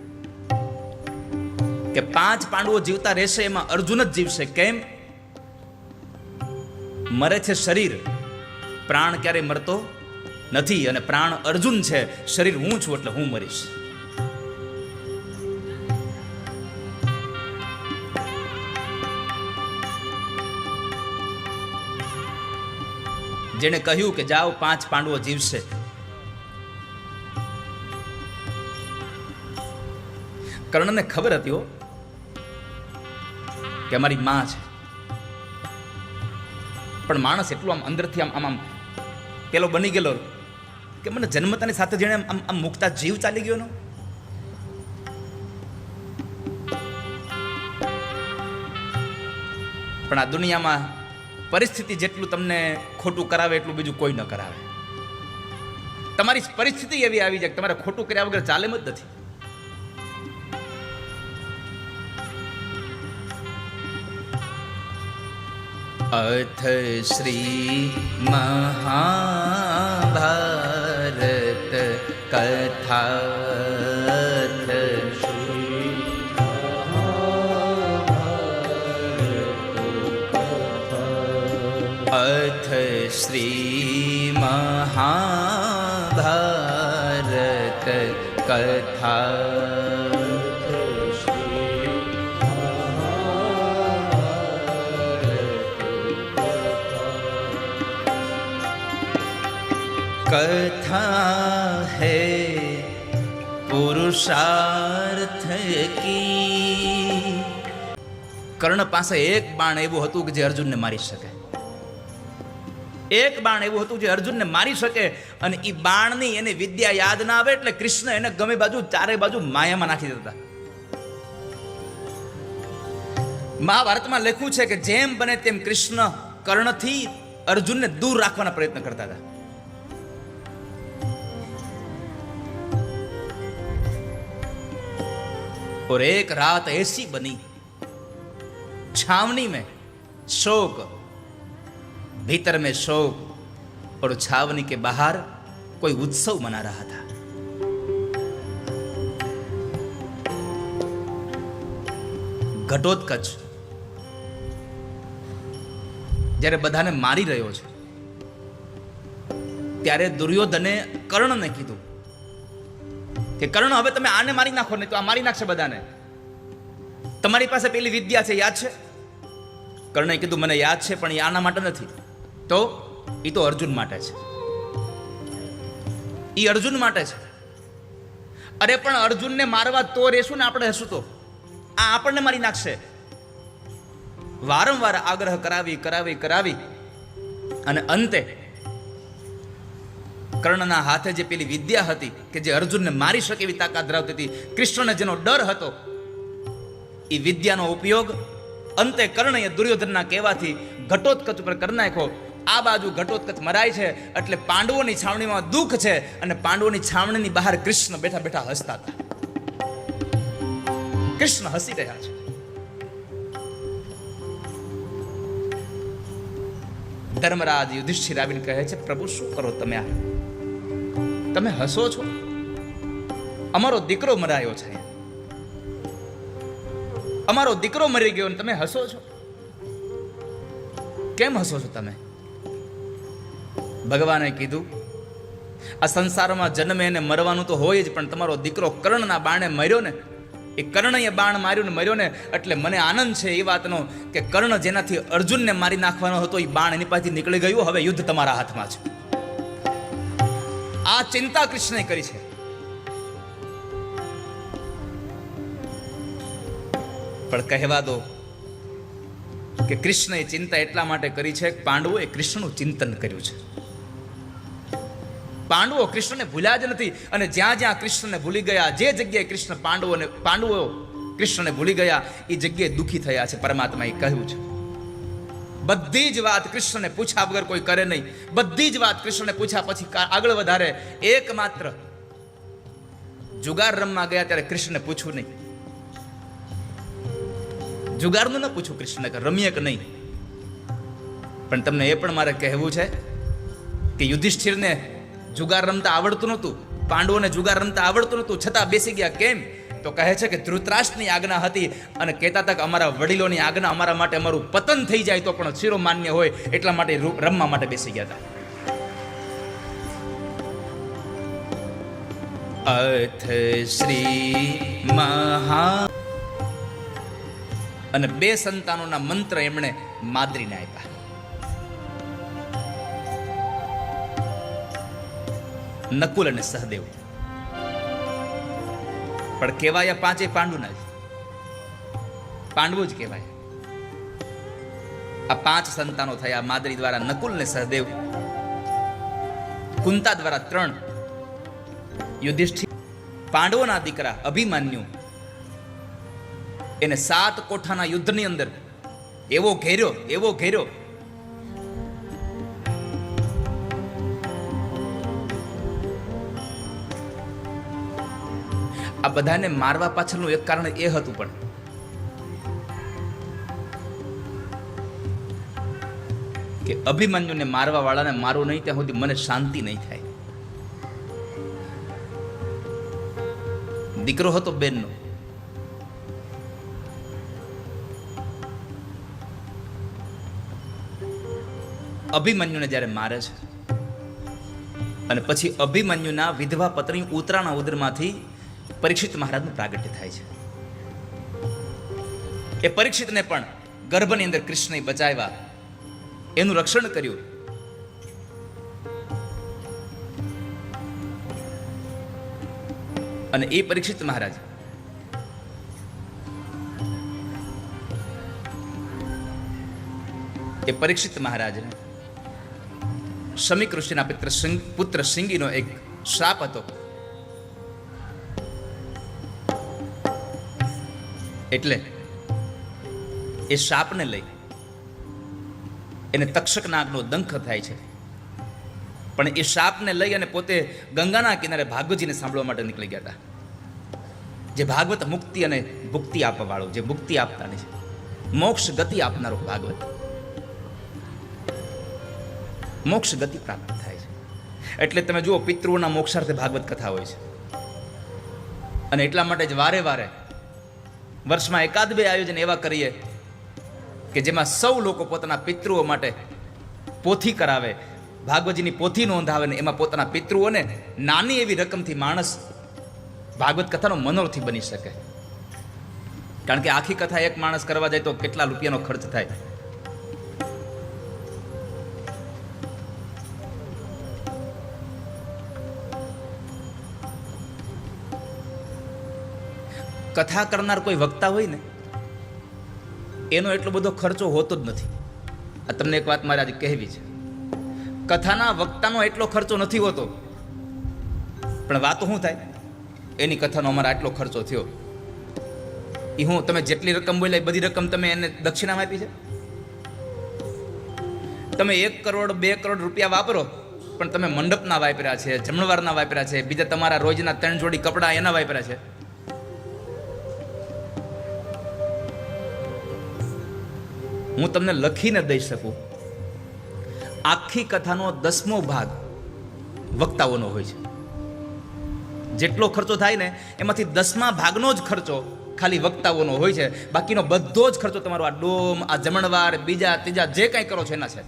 કે 5 પાંડવો જીવતા રહેશે એમાં અર્જુન જ જીવશે. કેમ? મરે છે શરીર, પ્રાણ ક્યારે મરતો નથી. અને પ્રાણ અર્જુન છે, શરીર હું છું, એટલે હું મરીશ. જેને કહ્યું કે જાઓ 5 પાંડવો જીવશે, કર્ણને ખબર હતી હો કે અમારી માં છે. પણ માણસ એટલું આમ અંદરથી આમ પેલો બની ગયેલો કે મને જન્મતાની સાથે જેને આમ મુકતા જીવ ચાલી ગયો. પણ આ દુનિયામાં પરિસ્થિતિ જેટલું તમને ખોટું કરાવે એટલું બીજું કોઈ ન કરાવે. તમારી પરિસ્થિતિ એવી આવી જાય કે તમારે ખોટું કર્યા વગર ચાલે જ નથી. અથ શ્રી મહાભારત કથા અથ શ્રી મહાભારત કથા कथा है पुरुषार्थ की. કર્ણ પાસે એક બાણ એવું હતું કે જે અર્જુનને મારી શકે. એક બાણ એવું હતું જે અર્જુનને મારી શકે. અને એ બાણની એને વિદ્યા યાદ ના આવે એટલે કૃષ્ણ એને ગમે બાજુ ચારે બાજુ માયામાં નાખી દેતા. મહાભારતમાં લખ્યું છે કે જેમ બને તેમ કૃષ્ણ કર્ણથી અર્જુનને દૂર રાખવાના પ્રયત્ન કરતા હતા. और एक रात ऐसी बनी छावनी में शोक, भीतर में शोक और छावनी के बाहर कोई उत्सव मना रहा था. ઘટોત્કચ જ્યારે બધાને મારી રહ્યો છે ત્યારે દુર્યોધને કર્ણને કીધું કે કર્ણ હવે તમે આને મારી નાખો, નહીં તો આ મારી નાખશે બધાને. તમારી પાસે પેલી વિદ્યા છે, યાદ છે? કર્ણએ કીધું મને યાદ છે, પણ એ આના માટે નથી. તો એ તો અર્જુન માટે છે. એ અર્જુન માટે છે. અરે પણ અર્જુનને મારવા તો રહેશું ને આપણે, હશું તો આ આપણને મારી નાખશે. વારંવાર આગ્રહ કરાવી અને અંતે કર્ણના હાથે જે પેલી વિદ્યા હતી કે જે અર્જુનને મારી શકે એવી તાકાત ધરાવતી હતી, કૃષ્ણને જેનો ડર હતો, એ વિદ્યાનો ઉપયોગ અંતે કર્ણએ દુર્યોધનના કહેવાથી ઘટોત્કચ ઉપર કરી નાખ્યો. આ બાજુ ઘટોત્કચ મરાય છે એટલે પાંડવોની છાવણીમાં દુઃખ છે અને પાંડવોની છાવણીની બહાર કૃષ્ણ બેઠા બેઠા હસતા હતા. કૃષ્ણ હસી રહ્યા છે. ધર્મરાજ યુધિષ્ઠિર આવીને કહે છે, પ્રભુ શું કરો તમે? આ તમે હસો છો? અમારો દીકરો મરાયો છે, અમારો દીકરો મરી ગયો ને તમે હસો છો? કેમ હસો છો તમે? ભગવાને કીધું આ સંસારમાં જન્મે એને મરવાનું તો હોય જ, પણ તમારો દીકરો કર્ણના બાણે મર્યો ને, એ કર્ણએ બાણ માર્યું ને મર્યો ને, એટલે મને આનંદ છે એ વાતનો કે કર્ણ જેનાથી અર્જુનને મારી નાખવાનો હતો એ બાણ એની પાસેથી નીકળી ગયું. હવે યુદ્ધ તમારા હાથમાં છે. આ ચિંતા કૃષ્ણએ કરી છે. પણ કહેવા દો કે કૃષ્ણએ ચિંતા એટલા માટે કરી છે કે પાંડવોએ કૃષ્ણનું ચિંતન કર્યું છે. પાંડવો કૃષ્ણને ભૂલ્યા જ નથી, અને જ્યાં જ્યાં કૃષ્ણને ભૂલી ગયા, જે જગ્યાએ પાંડવો કૃષ્ણને ભૂલી ગયા એ જગ્યાએ દુઃખી થયા છે. પરમાત્માએ કહ્યું છે બધી જ વાત કૃષ્ણને પૂછ્યા વગર કોઈ કરે નહીં. બધી જ વાત કૃષ્ણને પૂછ્યા પછી આગળ વધારે. એકમાત્ર જુગાર રમવા ગયા ત્યારે કૃષ્ણને પૂછ્યું નહીં. જુગારનું ન પૂછ્યું કૃષ્ણને કે રમીએ કે નહીં. પણ તમને એ પણ મારે કહેવું છે કે યુધિષ્ઠિરને જુગાર રમતા આવડતું નહોતું, પાંડવોને જુગાર રમતા આવડતું નહોતું, છતાં બેસી ગયા. કેમ? તો કહે છે કે ધૃતરાષ્ટ્રની આજ્ઞા હતી અને કહેતા હતા કે અમારા વડીલોની આજ્ઞા અમારા માટે અમારું પતન થઈ જાય તો પણ શિરોમાન્ય હોય, એટલા માટે રમવા માટે બેસી ગયા હતા. અથ શ્રી મહા અને 2 સંતાનોના મંત્ર એમણે માદ્રીને આપ્યા. નકુલ અને સહદેવ. પણ કહેવાયા 5 પાંડુના જ, પાંડવો જ કહેવાય. આ 5 સંતાનો થયા માદ્રી દ્વારા, નકુલ ને સહદેવ. કુંતા દ્વારા 3, યુધિષ્ઠિર. પાંડવોના દીકરા અભિમન્યુ, એને 7 કોઠાના યુદ્ધની અંદર એવો ઘેર્યો આ બધાને મારવા પાછળનું એક કારણ એ હતું પણ કે અભિમન્યુને મારવા વાળાને મારું નહીં ત્યાં સુધી મને શાંતિ નહીં થાય. દીકરો હતો બેનનો. અભિમન્યુને જ્યારે મારે છે અને પછી અભિમન્યુના વિધવા પત્ની ઉત્તરાના ઉદરમાંથી પરીક્ષિત મહારાજનું પ્રાગટ્ય થાય છે. એ પરીક્ષિતને પણ ગર્ભની અંદર કૃષ્ણએ બચાવ્યા, એનું રક્ષણ કર્યું. અને એ પરીક્ષિત મહારાજ શમીક ઋષિના પુત્ર શિંગીનો એક શ્રાપ હતો. એટલે એ શાપને લઈ એને તક્ષક નાગનો દંખ થાય છે. પણ એ શાપને લઈ અને પોતે ગંગાના કિનારે ભાગવતજીને સાંભળવા માટે નીકળી ગયા હતા. જે ભાગવત મુક્તિ અને ભુક્તિ આપવા વાળો, જે મુક્તિ આપનારી છે, મોક્ષ ગતિ આપનારો ભાગવત, મોક્ષ ગતિ પ્રાપ્ત થાય છે. એટલે તમે જુઓ પિતૃઓના મોક્ષાર્થે ભાગવત કથા હોય છે. અને એટલા માટે જ વારે વારે વર્ષમાં 1-2 આયોજન એવા કરીએ કે જેમાં સૌ લોકો પોતાના પિતૃઓ માટે પોથી કરાવે, ભાગવતજીની પોથી નોંધાવે ને એમાં પોતાના પિતૃઓને નાની એવી રકમથી માણસ ભાગવત કથાનો મનોરથી બની શકે. કારણ કે આખી કથા એક માણસ કરવા જાય તો કેટલા રૂપિયાનો ખર્ચ થાય. કથા કરનાર કોઈ વક્તા હોય ને એનો એટલો બધો ખર્ચો હોતો જ નથી. આ તમને એક વાત મારે આજે કહેવી છે. કથાના વક્તાનો એટલો ખર્ચો નથી હોતો, પણ વાતો શું થાય, એની કથાનો અમારે આટલો ખર્ચો થયો. એ હું તમે જેટલી રકમ બોલ્યા બધી રકમ તમે એને દક્ષિણામાં આપી છે. તમે 1 કરોડ 2 કરોડ રૂપિયા વાપરો, પણ તમે મંડપના વાપર્યા છે, જમણવારના વાપર્યા છે, બીજા તમારા રોજના 3 જોડી કપડાં એના વાપર્યા છે. હું તમને લખીને દઈ શકું, આખી કથાનો 10મો ભાગ વક્તાઓનો હોય છે. જેટલો ખર્ચો થાય ને એમાંથી 10મા ભાગનો જ ખર્ચો ખાલી વક્તાઓનો હોય છે, બાકીનો બધો જ ખર્ચો તમારો આ ડોમ, આ જમણવાર, બીજા ત્રીજા જે કાંઈ કરો છો એના છે.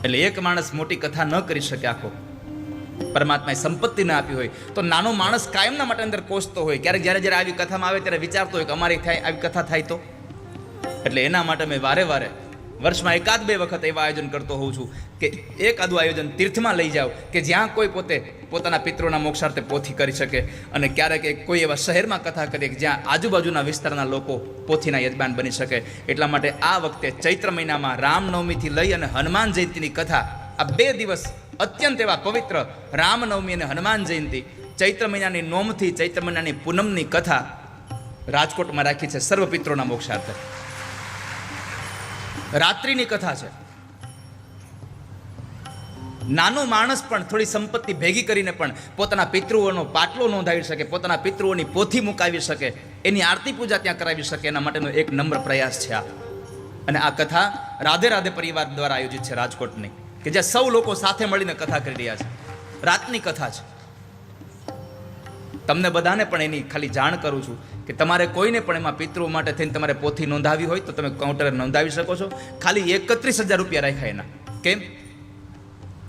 એટલે એક માણસ મોટી કથા ન કરી શકે આખો, પરમાત્માએ સંપત્તિ ના આપી હોય તો નાનો માણસ કાયમના માટે અંદર કોસતો હોય. ક્યારેક જ્યારે આવી કથામાં આવે ત્યારે વિચારતો હોય કે અમારી થાય આવી કથા થાય તો. એટલે એના માટે મેં વારે વારે વર્ષમાં 1-2 વખત એવા આયોજન કરતો હોઉં છું કે એકાદું આયોજન તીર્થમાં લઈ જાઓ કે જ્યાં કોઈ પોતે પોતાના પિતૃના મોક્ષાર્થે પોથી કરી શકે, અને ક્યારેક કોઈ એવા શહેરમાં કથા કરીએ કે જ્યાં આજુબાજુના વિસ્તારના લોકો પોથીના યજમાન બની શકે. એટલા માટે આ વખતે ચૈત્ર મહિનામાં રામનવમીથી લઈ અને હનુમાન જયંતિની કથા, આ 2 દિવસ અત્યંત એવા પવિત્ર રામનવમી અને હનુમાન જયંતિ, ચૈત્ર મહિનાની નોમથી ચૈત્ર મહિનાની પૂનમની કથા રાજકોટમાં રાખી છે સર્વ પિત્રોના મોક્ષાર્થે. રાત્રિની કથા છે. નાનો માણસ પણ થોડી સંપત્તિ ભેગી કરીને પણ પોતાના પિતૃઓનો પાટલો નોંધાવી શકે, પોતાના પિતૃઓની પોથી મુકાવી શકે, એની આરતી પૂજા ત્યાં કરાવી શકે, એના માટેનો એક નમ્ર પ્રયાસ છે આ. અને આ કથા રાધે રાધે પરિવાર દ્વારા આયોજિત છે રાજકોટની, કે જ્યાં સૌ લોકો સાથે મળીને કથા કરી રહ્યા છે. રાતની કથા છે. તમને બધાને પણ એની ખાલી જાણ કરું છું કે તમારે કોઈને પણ એમાં પિતૃઓ માટે થઈને તમારે પોથી નોંધાવી હોય તો તમે કાઉન્ટરે નોંધાવી શકો છો. ખાલી 31,000 રૂપિયા રાખ્યા એના. કેમ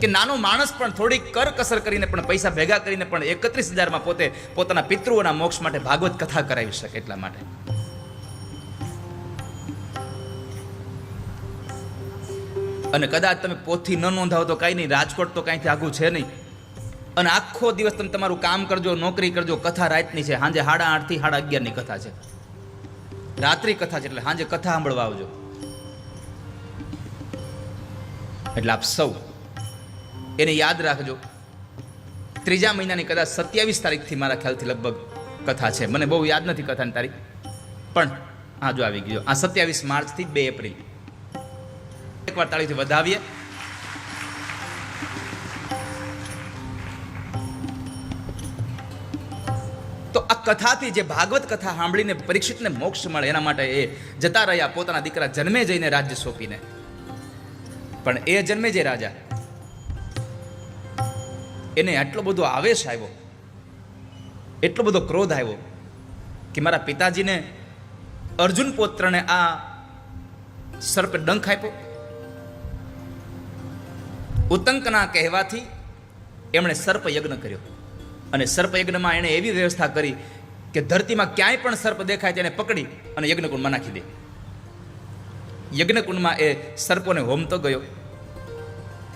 કે નાનો માણસ પણ થોડીક કરકસર કરીને પણ પૈસા ભેગા કરીને પણ 31,000માં પોતે પોતાના પિતૃઓના મોક્ષ માટે ભાગવત કથા કરાવી શકે. એટલા માટે અને કદાચ તમે પોથી ન નોંધાવો તો કાંઈ નહીં, રાજકોટ તો કાંઈથી આઘું છે નહીં. અને આખો દિવસ તમે તમારું કામ કરજો, નોકરી કરજો, કથા રાતની છે. સાંજે 8:30 થી 11:30ની કથા છે, રાત્રિ કથા છે. એટલે સાંજે કથા સાંભળવા આવજો. એટલે આપ સૌ એને યાદ રાખજો. 3જા મહિનાની કદાચ 27 તારીખથી મારા ખ્યાલથી લગભગ કથા છે, મને બહુ યાદ નથી કથાની તારીખ, પણ હા જો આવી ગયો. આ 27 માર્ચથી 2 એપ્રિલ. એકવાર તાળીથી વધાવીએ. તો આ કથાથી જે ભાગવત કથા સાંભળીને પરીક્ષિતને મોક્ષ મળે એના માટે એ જતા રહ્યા પોતાના દીકરા જન્મે જઈને રાજ્ય સોંપીને. પણ એ જન્મે જે રાજા, એને આટલો બધો આવેશ આવ્યો, એટલો બધો ક્રોધ આવ્યો કે મારા પિતાજીને અર્જુન પુત્રને આ સર્પે ડંખ આપ્યો. ઉત્તંકના કહેવાથી એમણે સર્પ યજ્ઞ કર્યો. અને સર્પ યજ્ઞમાં એણે એવી વ્યવસ્થા કરી કે ધરતીમાં ક્યાંય પણ સર્પ દેખાય તેને પકડી અને યજ્ઞકુંડમાં નાખી દે. યજ્ઞકુંડમાં એ સર્પોને હોમતો ગયો.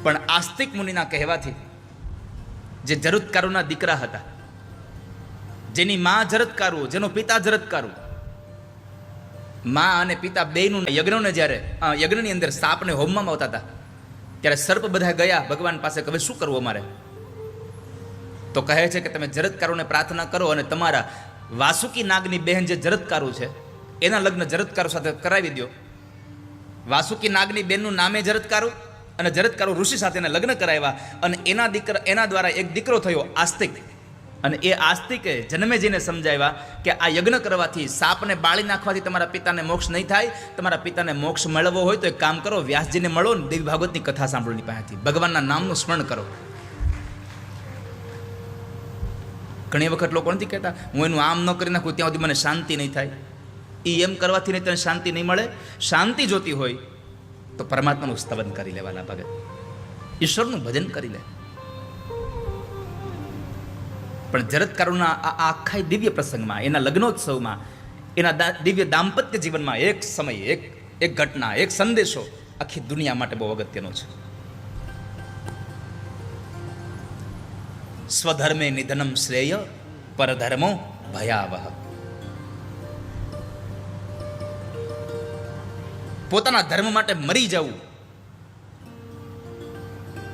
પણ આસ્તિક મુનિના કહેવાથી, જે જરત્કારુના દીકરા હતા, જેની માં જરત્કારુ, જેનો પિતા જરત્કારુ, માં અને પિતા બેયનું યજ્ઞને જ્યારે યજ્ઞની અંદર સાપને હોમવામાં આવતા હતા ત્યારે સર્પ બધા ગયા ભગવાન પાસે કે હવે શું કરવું અમારે? તો કહે છે કે તમે જરત્કારુને પ્રાર્થના કરો અને તમારા વાસુકી નાગની બહેન જે જરત્કારુ છે એના લગ્ન જરત્કારુ સાથે કરાવી દો. વાસુકી નાગની બહેનનું નામે જરત્કારુ અને જરત્કારુ ઋષિ સાથે લગ્ન કરાવ્યા અને એના દ્વારા એક દીકરો થયો આસ્તિક. અને એ આસ્તિકે જન્મેજીને સમજાવ્યા કે આ યજ્ઞ કરવાથી સાપને બાળી નાખવાથી તમારા પિતાને મોક્ષ નહીં થાય. તમારા પિતાને મોક્ષ મેળવવો હોય તો એક કામ કરો, વ્યાસજીને મળો ને દેવી ભાગવતની કથા સાંભળોની પાસેથી ભગવાનના નામનું સ્મરણ કરો. ઘણી વખત લોકો નથી કહેતા હું એનું આમ ન કરી નાખું ત્યાં સુધી મને શાંતિ નહીં થાય. એ એમ કરવાથી નહીં તને શાંતિ નહીં મળે. શાંતિ જોતી હોય તો પરમાત્માનું સ્તવન કરી લેવાના ભગત, ઈશ્વરનું ભજન કરી લે. પણ જરત્કારુના આ આખા દિવ્ય પ્રસંગમાં, એના લગ્નોત્સવમાં, એના દિવ્ય દાંપત્ય જીવનમાં એક સમય, એક ઘટના, એક સંદેશો આખી દુનિયા માટે બહુ અગત્યનો છે. સ્વધર્મે નિધનમ શ્રેય પરધર્મો ભયાવહ. પોતાના ધર્મ માટે મરી જવું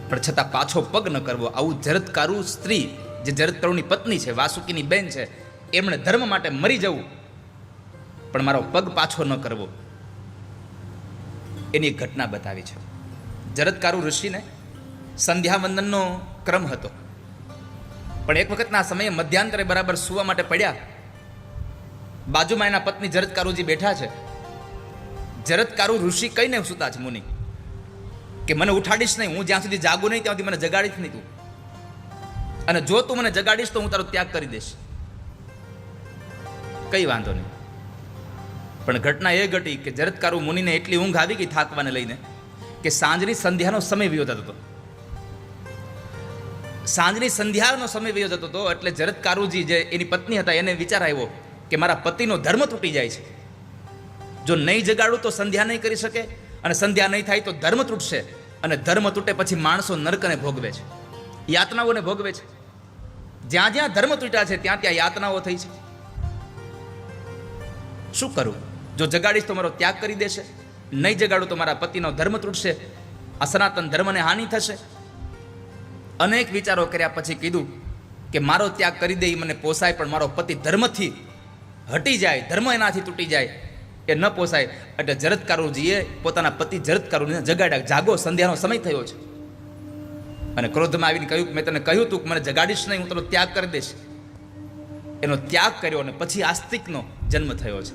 પણ છતાં પાછો પગ ન કરવો, આવું જરત્કારુ સ્ત્રી, જે જરત્કારુની પત્ની છે, વાસુકીની બેન છે, એમણે ધર્મ માટે મરી જવું પણ મારો પગ પાછો ન કરવો, એની એક ઘટના બતાવી છે. જરત્કારુ ઋષિને સંધ્યાવંદનનો ક્રમ હતો, પણ એક વખતના સમયે મધ્યાંતરે બરાબર સૂવા માટે પડ્યા. બાજુમાં એના પત્ની જરત્કારુજી બેઠા છે. જરત્કારુ ઋષિ કહીને સૂતા છે મુનિ, કે મને ઉઠાડીશ નહીં, હું જ્યાં સુધી જાગું નહીં ત્યાં સુધી મને જગાડીશ નહીં તું, અને જો તું મને જગાડીશ તો હું તારો ત્યાગ કરી દઈશ. કઈ વાંધો નહીં. પણ ઘટના એ ઘટી કે જરત્કારુ મુનિને એટલી ઊંઘ આવી ગઈ થાકવાને લઈને કે સાંજની સંધ્યાનો સમય વયો જતો હતો. સાંજની સંધ્યાનો સમય વયો જતો હતો એટલે જરત્કારુજી જે એની પત્ની હતા એને વિચાર આવ્યો કે મારા પતિનો ધર્મ તૂટી જાય છે, જો નહીં જગાડું તો સંધ્યા નહીં કરી શકે, અને સંધ્યા નહીં થાય તો ધર્મ તૂટશે, અને ધર્મ તૂટે પછી માણસો નરકને ભોગવે છે, યાતનાઓને ભોગવે છે. જ્યાં જ્યાં ધર્મ તૂટ્યા છે ત્યાં ત્યાં યાતનાઓ થઈ છે. શું કરું? જો જગાડીશ તો મારો ત્યાગ કરી દેશે, નહીં જગાડું તો મારા પતિનો ધર્મ તૂટશે, આ સનાતન ધર્મને હાનિ થશે. અનેક વિચારો કર્યા પછી કીધું કે મારો ત્યાગ કરી દે મને પોસાય, પણ મારો પતિ ધર્મથી હટી જાય, ધર્મ એનાથી તૂટી જાય એ ન પોસાય. એટલે જરત્કારુજીએ પોતાના પતિ જરત્કારુને જગાડ્યા, જાગો, સંધ્યાનો સમય થયો છે. અને ક્રોધમાં આવીને કહ્યું, મેં તને કહ્યું તું કે મને જગાડીશ નહીં, હું તારો ત્યાગ કરી દઈશ. એનો ત્યાગ કર્યો અને પછી આસ્તિકનો જન્મ થયો છે.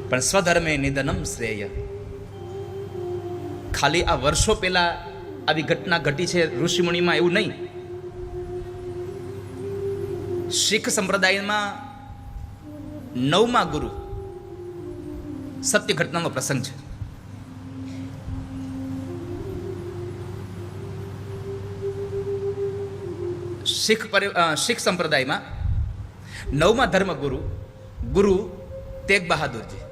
પણ સ્વધર્મે નિધનમ શ્રેય. ખાલી આ વર્ષો પહેલા આવી ઘટના ઘટી છે ઋષિમુનિમાં એવું નહીં. શીખ સંપ્રદાયમાં 9મા ગુરુ સત્ય ઘટનાનો પ્રસંગ છે. શીખ સંપ્રદાયમાં 9મા ધર્મગુરુ ગુરુ તેગ બહાદુરજી,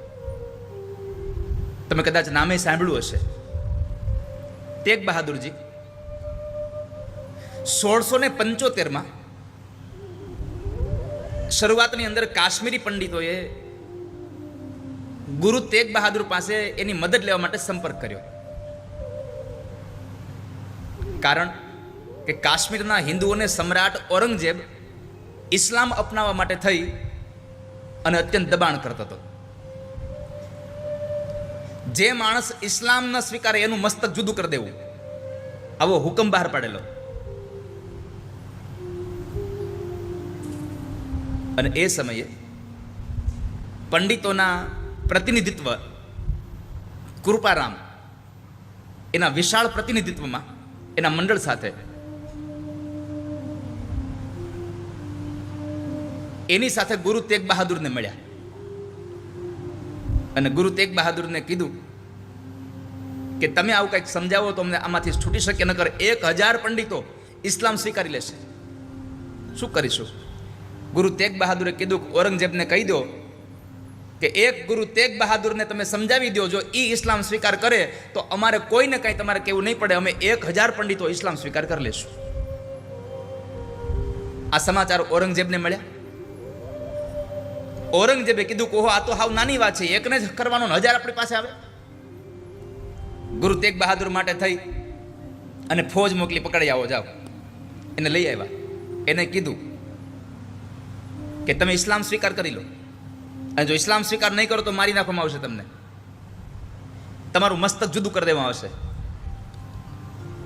તમે કદાચ નામે સાંભળ્યું હશે. તેગ બહાદુરજી 1675માં શરૂઆતની અંદર કાશ્મીરી પંડિતોએ ગુરુ તેગ બહાદુર પાસે એની મદદ લેવા માટે સંપર્ક કર્યો. કારણ કે કાશ્મીરના હિન્દુઓને સમ્રાટ ઔરંગઝેબ ઇસ્લામ અપનાવવા માટે થઈ અને અત્યંત દબાણ કરતો હતો. જે માણસ ઇસ્લામ ન સ્વીકારે એનું મસ્તક જુદું કરી દેવું, આવો હુકમ બહાર પાડેલો. અને એ સમયે પંડિતોના પ્રતિનિધિત્વ કૃપારામ એના વિશાળ પ્રતિનિધિત્વમાં એના મંડળ સાથે એની સાથે ગુરુ તેગ બહાદુરને મળ્યા. અને ગુરુ તેગ બહાદુરને કીધું કે તમે આવું કંઈક સમજાવો તો અમને આમાંથી છૂટી શકે, નકર 1000 પંડિતો ઇસ્લામ સ્વીકારી લેશે. શું કરીશું? ગુરુ તેગ બહાદુરે કીધું કે ઔરંગઝેબને કહી દો કે એક ગુરુ તેગ બહાદુરને તમે સમજાવી દો, જો એ ઇસ્લામ સ્વીકાર કરે તો અમારે કોઈને કંઈ તમારે કહેવું નહીં પડે, અમે 1000 પંડિતો ઇસ્લામ સ્વીકાર કરી લેશું. આ સમાચાર ઔરંગઝેબને મળ્યા. ઔરંગઝેબે કીધું કે ઓહો, આ તો હાવ નાની વાત છે, એકને જ કરવાનો 1000 આપણી પાસે આવે. ગુરુ તેગ બહાદુર માટે થઈ અને ફોજ મોકલી, પકડી આવો, જાઓ. એને લઈ આવ્યા. એને કીધું કે તમે ઇસ્લામ સ્વીકાર કરી લો, અને જો ઇસ્લામ સ્વીકાર નહીં કરો તો મારી નાખવામાં આવશે, તમને તમારું મસ્તક જુદું કરી દેવામાં આવશે.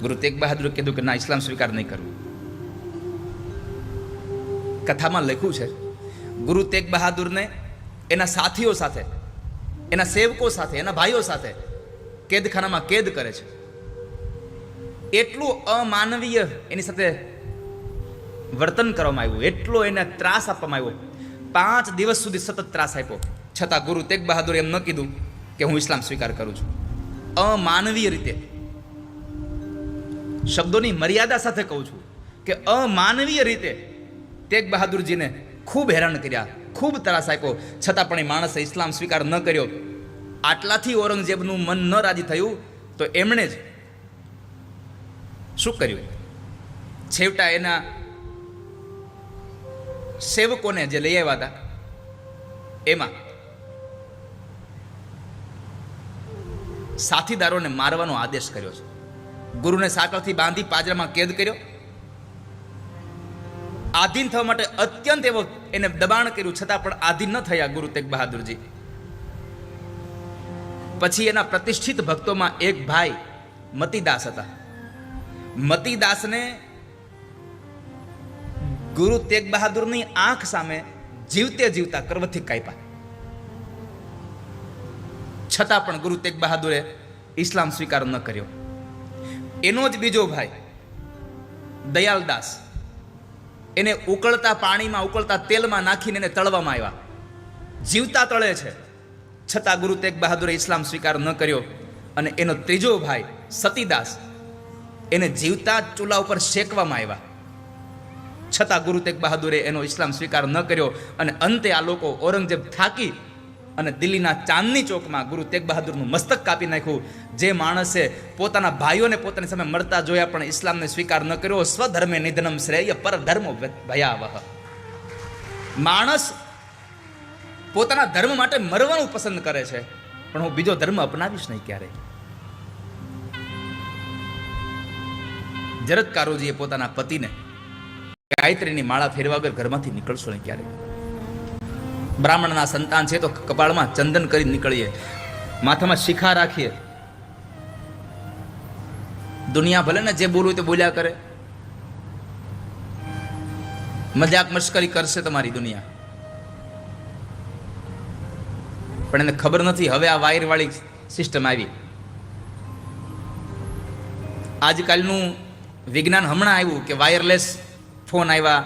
ગુરુ તેગ બહાદુરે કીધું કે ના, ઇસ્લામ સ્વીકાર નહીં કરવું. કથામાં લખ્યું છે ગુરુ તેગ બહાદુરને એના સાથીઓ સાથે, એના સેવકો સાથે, એના ભાઈઓ સાથે કેદખાનામાં કેદ કરે છે. એટલું અમાનવીય એની સાથે વર્તન કરવામાં આવ્યું, એટલો એને ત્રાસ આપવામાં આવ્યો. 5 દિવસ સુધી સતત ત્રાસ આપ્યો. છતાં ગુરુ તેગ બહાદુરે એમ ન કીધું કે હું ઇસ્લામ સ્વીકાર કરું છું. અમાનવીય રીતે, શબ્દોની મર્યાદા સાથે કહું છું કે અમાનવીય રીતે તેગ બહાદુરજીને ખૂબ હેરાન કર્યા, ખૂબ ત્રાસ આપ્યો. છતાં પણ એ માણસે ઇસ્લામ સ્વીકાર ન કર્યો. આટલાથી ઔરંગઝેબનું મન ન રાજી થયું તો એમણે જ શું કર્યું? છેવટા એના સેવકોને જે લઈ આવ્યા હતા એમાં સાથીદારોને મારવાનો આદેશ કર્યો છે. ગુરુને સાંકળથી બાંધી પાંજરામાં કેદ કર્યો. આધીન થવા માટે અત્યંત એવો એને દબાણ કર્યું, છતાં પણ આધીન ન થયા ગુરુ તેગ બહાદુરજી. પછી એના પ્રતિષ્ઠિત ભક્તોમાં એક ભાઈ મતીદાસ હતા. મતીદાસને ગુરુ તેગ બહાદુરની આંખ સામે જીવતે જીવતા કરવતથી કાપ્યા. છતાં પણ ગુરુ તેગ બહાદુરે ઇસ્લામ સ્વીકાર ન કર્યો. એનો જ બીજો ભાઈ દયાલદાસ, એને ઉકળતા પાણીમાં ઉકળતા તેલમાં નાખીને એને તળવામાં આવ્યા, જીવતા તળે છે, છતાં ગુરુ તેગ બહાદુરે ઇસ્લામ સ્વીકાર ન કર્યો. અને એનો ત્રીજો ભાઈ સતીદાસ, એને જીવતા જ ચૂલા ઉપર શેકવામાં આવ્યા, છતાં ગુરુ તેગ બહાદુરે એનો ઇસ્લામ સ્વીકાર ન કર્યો. અને અંતે આ લોકો ઔરંગઝેબ થાકી અને દિલ્હીના ચાંદની ચોકમાં ગુરુ તેગ બહાદુરનું મસ્તક કાપી નાખ્યું. જે માણસે પોતાના ભાઈઓને પોતાની સામે મરતા જોયા પણ ઇસ્લામને સ્વીકાર ન કર્યો. સ્વધર્મે નિધનમ શ્રેય પર ધર્મ ભયાવહ. માણસ પોતાના ધર્મ માટે મરવાનું પસંદ કરે છે, પણ હું બીજો ધર્મ અપનાવીશ નહીં ક્યારે. જરદ કારોજીએ પોતાના પતિને ગાયત્રીની માળા ફેરવા વગર ઘરમાંથી નીકળશો નહીં ક્યારે. બ્રાહ્મણના સંતાન છે તો કપાળમાં ચંદન કરી નીકળીએ, માથામાં શિખા રાખીએ. દુનિયા ભલે ને જે બોલવું તે બોલ્યા કરે, મજાક મશ્કરી કરશે તમારી દુનિયા, પણ એને ખબર નથી હવે આ વાયર વાળી સિસ્ટમ આવી. આજકાલનું વિજ્ઞાન હમણાં આવ્યું કે વાયરલેસ ફોન આવ્યા,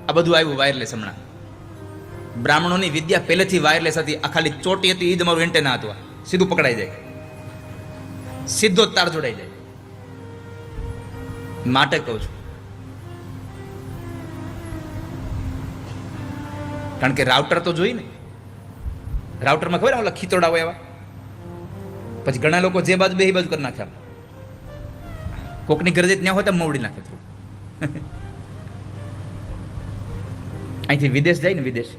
આ બધું આવ્યું વાયરલેસ હમણાં. બ્રાહ્મણોની વિદ્યા પહેલેથી વાયરલેસ હતી. આ ખાલી ચોટી હતી, એ જ અમારું એન્ટેના હતું, સીધું પકડાઈ જાય, સીધો જ તાર જોડાઈ જાય. માટે કહું છું, કારણ કે રાઉટર તો જોઈ ને, રાઉટરમાં ખબર ઓલા ખીતોડા હોય એવા, પછી ઘણા લોકો જે બાજુ બે બાજુ કરી નાખ્યા, કોકની ઘરે ત્યાં હોય તો મોવડી નાખે થોડું. અહીંથી વિદેશ જાય ને, વિદેશ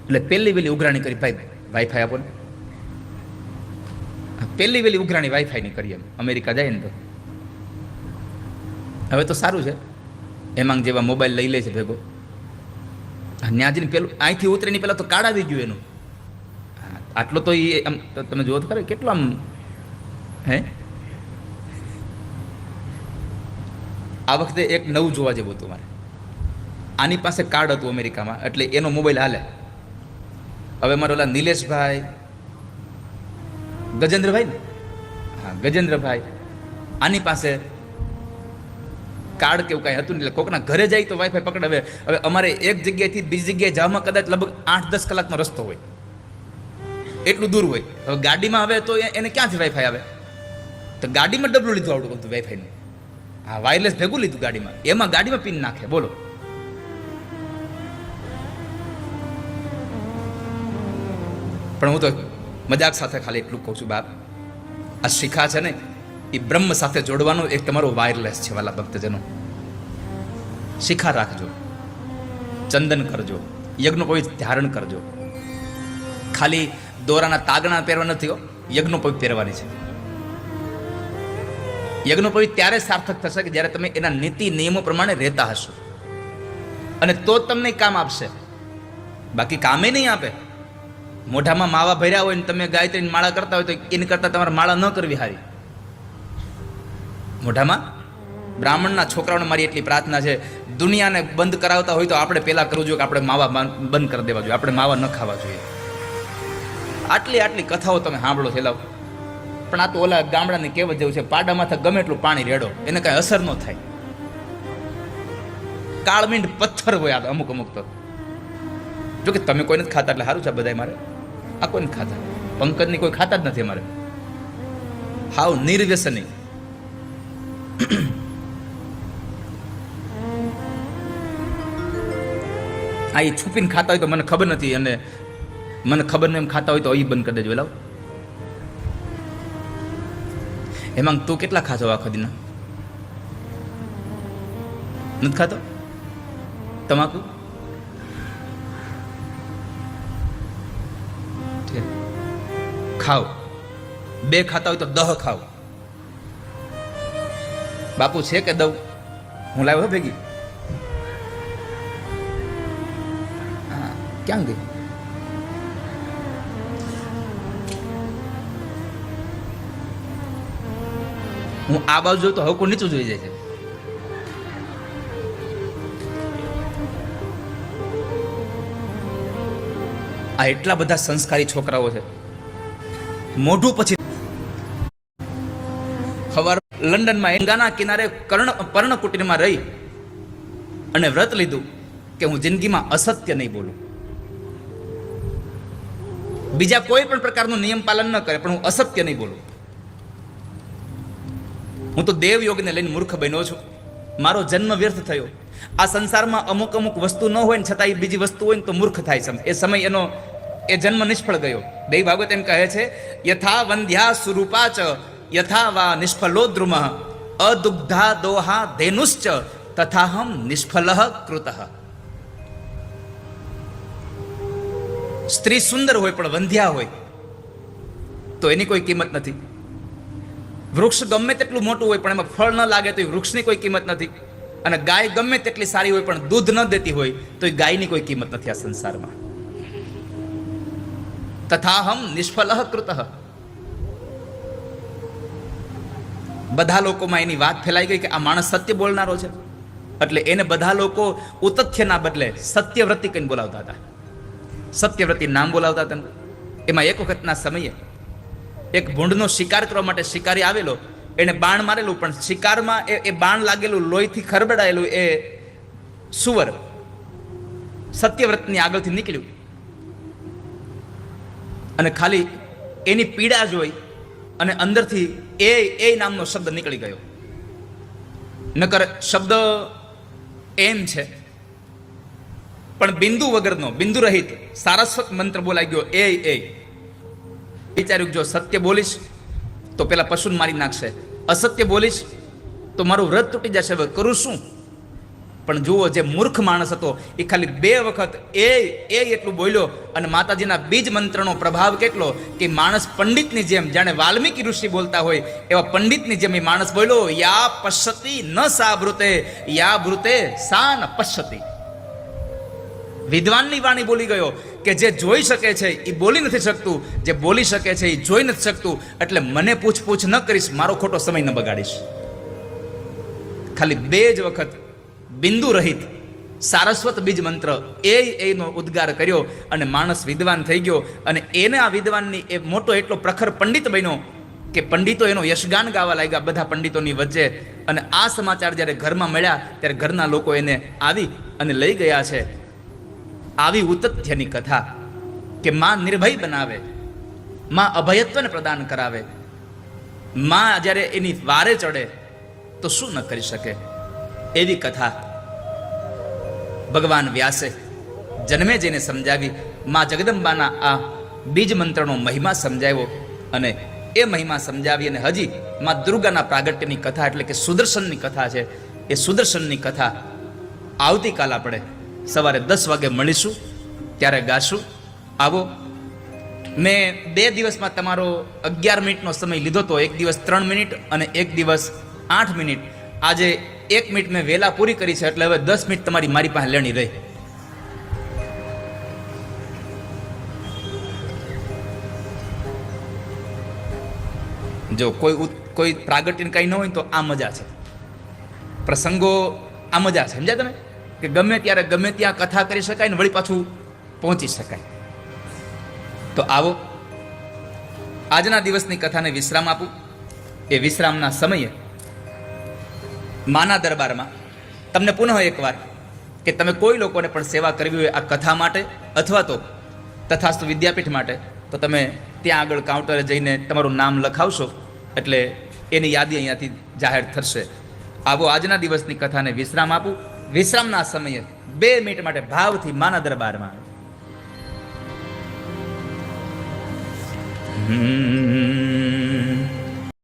એટલે પહેલી વેલી ઉઘરાણી કરી, ભાઈ વાઈફાઈ આપો ને, પહેલી વેલી ઉઘરાણી વાઈફાઈની કરી. એમ અમેરિકા જાય ને તો હવે તો સારું છે, એમાં જેવા મોબાઈલ લઈ લે છે ભેગો. ત્યાં જઈને પેલું અહીંથી ઉતરીને પહેલાં તો કાર્ડ આવી ગયું એનું. આટલો તો એ આમ તમે જુઓ તો ખરે કેટલો આમ હે. આ વખતે એક નવું જોવા જેવું હતું મારે. આની પાસે કાર્ડ હતું અમેરિકામાં, એટલે એનો મોબાઈલ હાલે. હવે મારો ઓલા નિલેશભાઈ, ગજેન્દ્રભાઈ ને, હા ગજેન્દ્રભાઈ, આની પાસે કાર્ડ કેવું કાંઈ હતું ને, એટલે કોકના ઘરે જાય તો વાઈફાઈ પકડાવે. હવે અમારે એક જગ્યાએથી બીજી જગ્યાએ જવામાં કદાચ લગભગ 8-10 કલાકનો રસ્તો હોય, એટલું દૂર હોય. હવે ગાડીમાં આવે તો એને ક્યાંથી વાઈફાઈ આવે? તો ગાડીમાં ડબલું લીધું આવડું બધું વાઈફાઈનું. હા વાયરલેસ ભેગું લીધું ગાડીમાં, એમાં ગાડીમાં પિન નાખે. બોલો, પણ હું તો મજાક સાથે ખાલી એટલું કહું છું, બાપ આ શિખા છે ને એ બ્રહ્મ સાથે જોડવાનો એક તમારો વાયરલેસ છે. વાલા ભક્તજનો, શિખા રાખજો, ચંદન કરજો, યજ્ઞોપવિત ધારણ કરજો. ખાલી દોરાના તાગણા પહેરવા નથી, યજ્ઞોપવિત પહેરવાની છે. યજ્ઞોપવિત ત્યારે સાર્થક થશે કે જ્યારે તમે એના નીતિ નિયમો પ્રમાણે રહેતા હશો, અને તો જ તમને કામ આપશે, બાકી કામે નહીં આપે. મોઢામાં માવા ભર્યા હોય ને તમે ગાયત્રીની માળા કરતા હોય તો એની કરતાં તમારે માળા ન કરવી સારી. મોઢામાં બ્રાહ્મણના છોકરાઓને મારી એટલી પ્રાર્થના છે, દુનિયાને બંધ કરાવતા હોય તો આપણે પહેલાં કરવું જોઈએ કે આપણે માવા બંધ કરી દેવા જોઈએ, આપણે માવા ન ખાવા જોઈએ. આટલી કથાઓ તમે સાંભળો છે, પણ આ તો ઓલા ગામડાની કહેવત જેવું છે, પાડામાંથી ગમે એટલું પાણી રેડો એને કાંઈ અસર ન થાય. કાળમીંડ પથ્થર હોય આ અમુક તો. જોકે તમે કોઈ નથી ખાતા એટલે સારું છે, બધા મારે આ કોઈ નથી ખાતા, પંકજની કોઈ ખાતા જ નથી અમારે, હાવ નિર્વ્યસની. આ એ છુપીને ખાતા હોય તો મને ખબર નથી, અને મને ખબર નહીં એમ ખાતા હોય તો અહીં બંધ કરી દેજો. લાવ એમાં તું કેટલા ખાશો આખો દિના? નથી ખાતો તમાકુ? ખાઓ, 2 ખાતા હોય તો 10 ખાઓ. બાપુ છે કે દઉં? હું લાવ્યો ભેગી. હા ક્યાં ગઈ? હું આ બાજુ જોઉં તો હવકું નીચું જોઈ જાય છે. આ એટલા બધા સંસ્કારી છોકરાઓ છે, મોઢું પછી લંડનમાં ગંગાના કિનારે પર્ણકુટીરમાં રહી અને વ્રત લીધું કે હું જિંદગીમાં અસત્ય નહીં બોલું, બીજા કોઈ પણ પ્રકારનું નિયમ પાલન ન કરે પણ હું અસત્ય નહીં બોલું. હું તો દેવ યોગને લઈને મૂર્ખ બન્યો છું, મારો જન્મ વ્યર્થ થયો. આ સંસારમાં અમુક અમુક વસ્તુ ન હોય ને છતાં એ બીજી વસ્તુ હોય ને તો મૂર્ખ થાય છે. એ સમય એનો એ જન્મ નિષ્ફળ ગયો. દેવ ભાગવત એમ કહે છે, યથા વંધ્યા સુરૂપા ચ યથા વા નિષ્ફલો દ્રુમ અદુગ્ધા દોહા ધેનુશ્ચ તથાહમ નિષ્ફલ કૃતઃ. સ્ત્રી સુંદર હોય પણ વંધ્યા હોય તો એની કોઈ કિંમત નથી. વૃક્ષ ગમે તેટલું મોટું હોય પણ એમાં ફળ ન લાગે તો એ વૃક્ષની કોઈ કિંમત નથી. અને ગાય ગમે તેટલી સારી હોય પણ દૂધ ન દેતી હોય તો એ ગાયની કોઈ કિંમત નથી આ સંસારમાં. તથાહમ નિષ્ફલ કૃતઃ. બધા લોકોમાં એની વાત ફેલાઈ ગઈ કે આ માણસ સત્ય બોલનારો છે, એટલે એને બધા લોકો ઉતથ્યના બદલે સત્યવ્રતી કહીને બોલાવતા હતા. સત્યવ્રતી નામ બોલાવતા હતા. એમાં એક વખતના સમયે એક ભૂંડનો શિકાર કરવા માટે શિકારી આવેલો, એને બાણ મારેલું પણ શિકારમાં એ બાણ લાગેલું લોહીથી ખરબડાયેલું એ સુવર સત્યવ્રતની આગળથી નીકળ્યું અને ખાલી એની પીડા જોઈ અને અંદરથી એ નામનો શબ્દ નીકળી ગયો. નકર શબ્દ એમ છે પણ બિંદુ વગરનો, બિંદુ રહિત સારસ્વત મંત્ર બોલાઈ ગયો એ. વિચાર્યું જો સત્ય બોલીશ તો પેલા પશુને મારી નાખશે, અસત્ય બોલીશ તો મારું વ્રત તૂટી જશે, હવે કરું શું? પણ જુઓ, જે મૂર્ખ માણસ હતો એ ખાલી 2 વખત એ એટલું બોલ્યો અને માતાજીના બીજ મંત્રનો પ્રભાવ કેટલો કે માણસ પંડિતની જેમ, જાણે વાલ્મીકી ઋષિ બોલતા હોય એવા પંડિતની જેમ એ માણસ બોલ્યો, યા પશ્યતિ ન સા બ્રુતે યા બ્રુતે સા ન પશ્યતિ. વિદ્વાનની વાણી બોલી ગયો કે જે જોઈ શકે છે એ બોલી નથી શકતું, જે બોલી શકે છે એ જોઈ નથી શકતું, એટલે મને પૂછ ન કરીશ, મારો ખોટો સમય ન બગાડીશ. ખાલી 2 જ વખત બિંદુ રહિત સારસ્વત બીજ મંત્ર એનો ઉદ્ગાર કર્યો અને માણસ વિદ્વાન થઈ ગયો. અને એને આ વિદ્વાનની એ મોટો એટલો પ્રખર પંડિત બન્યો કે પંડિતો એનો યશગાન ગાવા લાગ્યા બધા પંડિતોની વચ્ચે. અને આ સમાચાર જ્યારે ઘરમાં મળ્યા ત્યારે ઘરના લોકો એને આવી અને લઈ ગયા છે. આવી ઉતથ્યની કથા કે માં નિર્ભય બનાવે, માં અભયત્વને પ્રદાન કરાવે, માં જ્યારે એની વારે ચડે તો શું ન કરી શકે, એવી કથા ભગવાન વ્યાસે જન્મે જઈને સમજાવી. માં જગદંબાના આ બીજ મંત્રનો મહિમા સમજાવ્યો અને એ મહિમા સમજાવી અને હજી માં દુર્ગાના પ્રાગટ્યની કથા એટલે કે સુદર્શનની કથા છે. એ સુદર્શનની કથા આવતીકાલ આપણે સવારે 10 વાગે મળીશું, ત્યારે ગાશું. આવો. મેં 2 દિવસમાં તમારો 11 મિનિટનો સમય લીધો હતો, એક દિવસ 3 મિનિટ અને એક દિવસ 8 મિનિટ. આજે 1 મિનિટ મેં વહેલા પૂરી કરી છે, એટલે હવે 10 મિનિટ તમારી મારી પાસે લેણી રહી. જો કોઈ પ્રાગટ્ય કઈ ન હોય તો આ મજા છે, પ્રસંગો આ મજા છે. સમજ્યા તમે કે ગમે ત્યારે ગમે ત્યાં કથા કરી શકાય ને વળી પાછું પહોંચી શકાય. તો આવો, આજના દિવસની કથાને વિશ્રામ આપું. એ વિશ્રામના સમયે માના દરબારમાં તમને પુનઃ એકવાર કે તમે કોઈ લોકોને પણ સેવા કરવી હોય આ કથા માટે અથવા તો તથાસ્તુ વિદ્યાપીઠ માટે, તો તમે ત્યાં આગળ કાઉન્ટરે જઈને તમારું નામ લખાવશો એટલે એની યાદી અહીંયાથી જાહેર થશે. આવો, આજના દિવસની કથાને વિશ્રામ આપું. વિશ્રામના સમયે 2 મિનિટ માટે ભાવથી માના દરબારમાં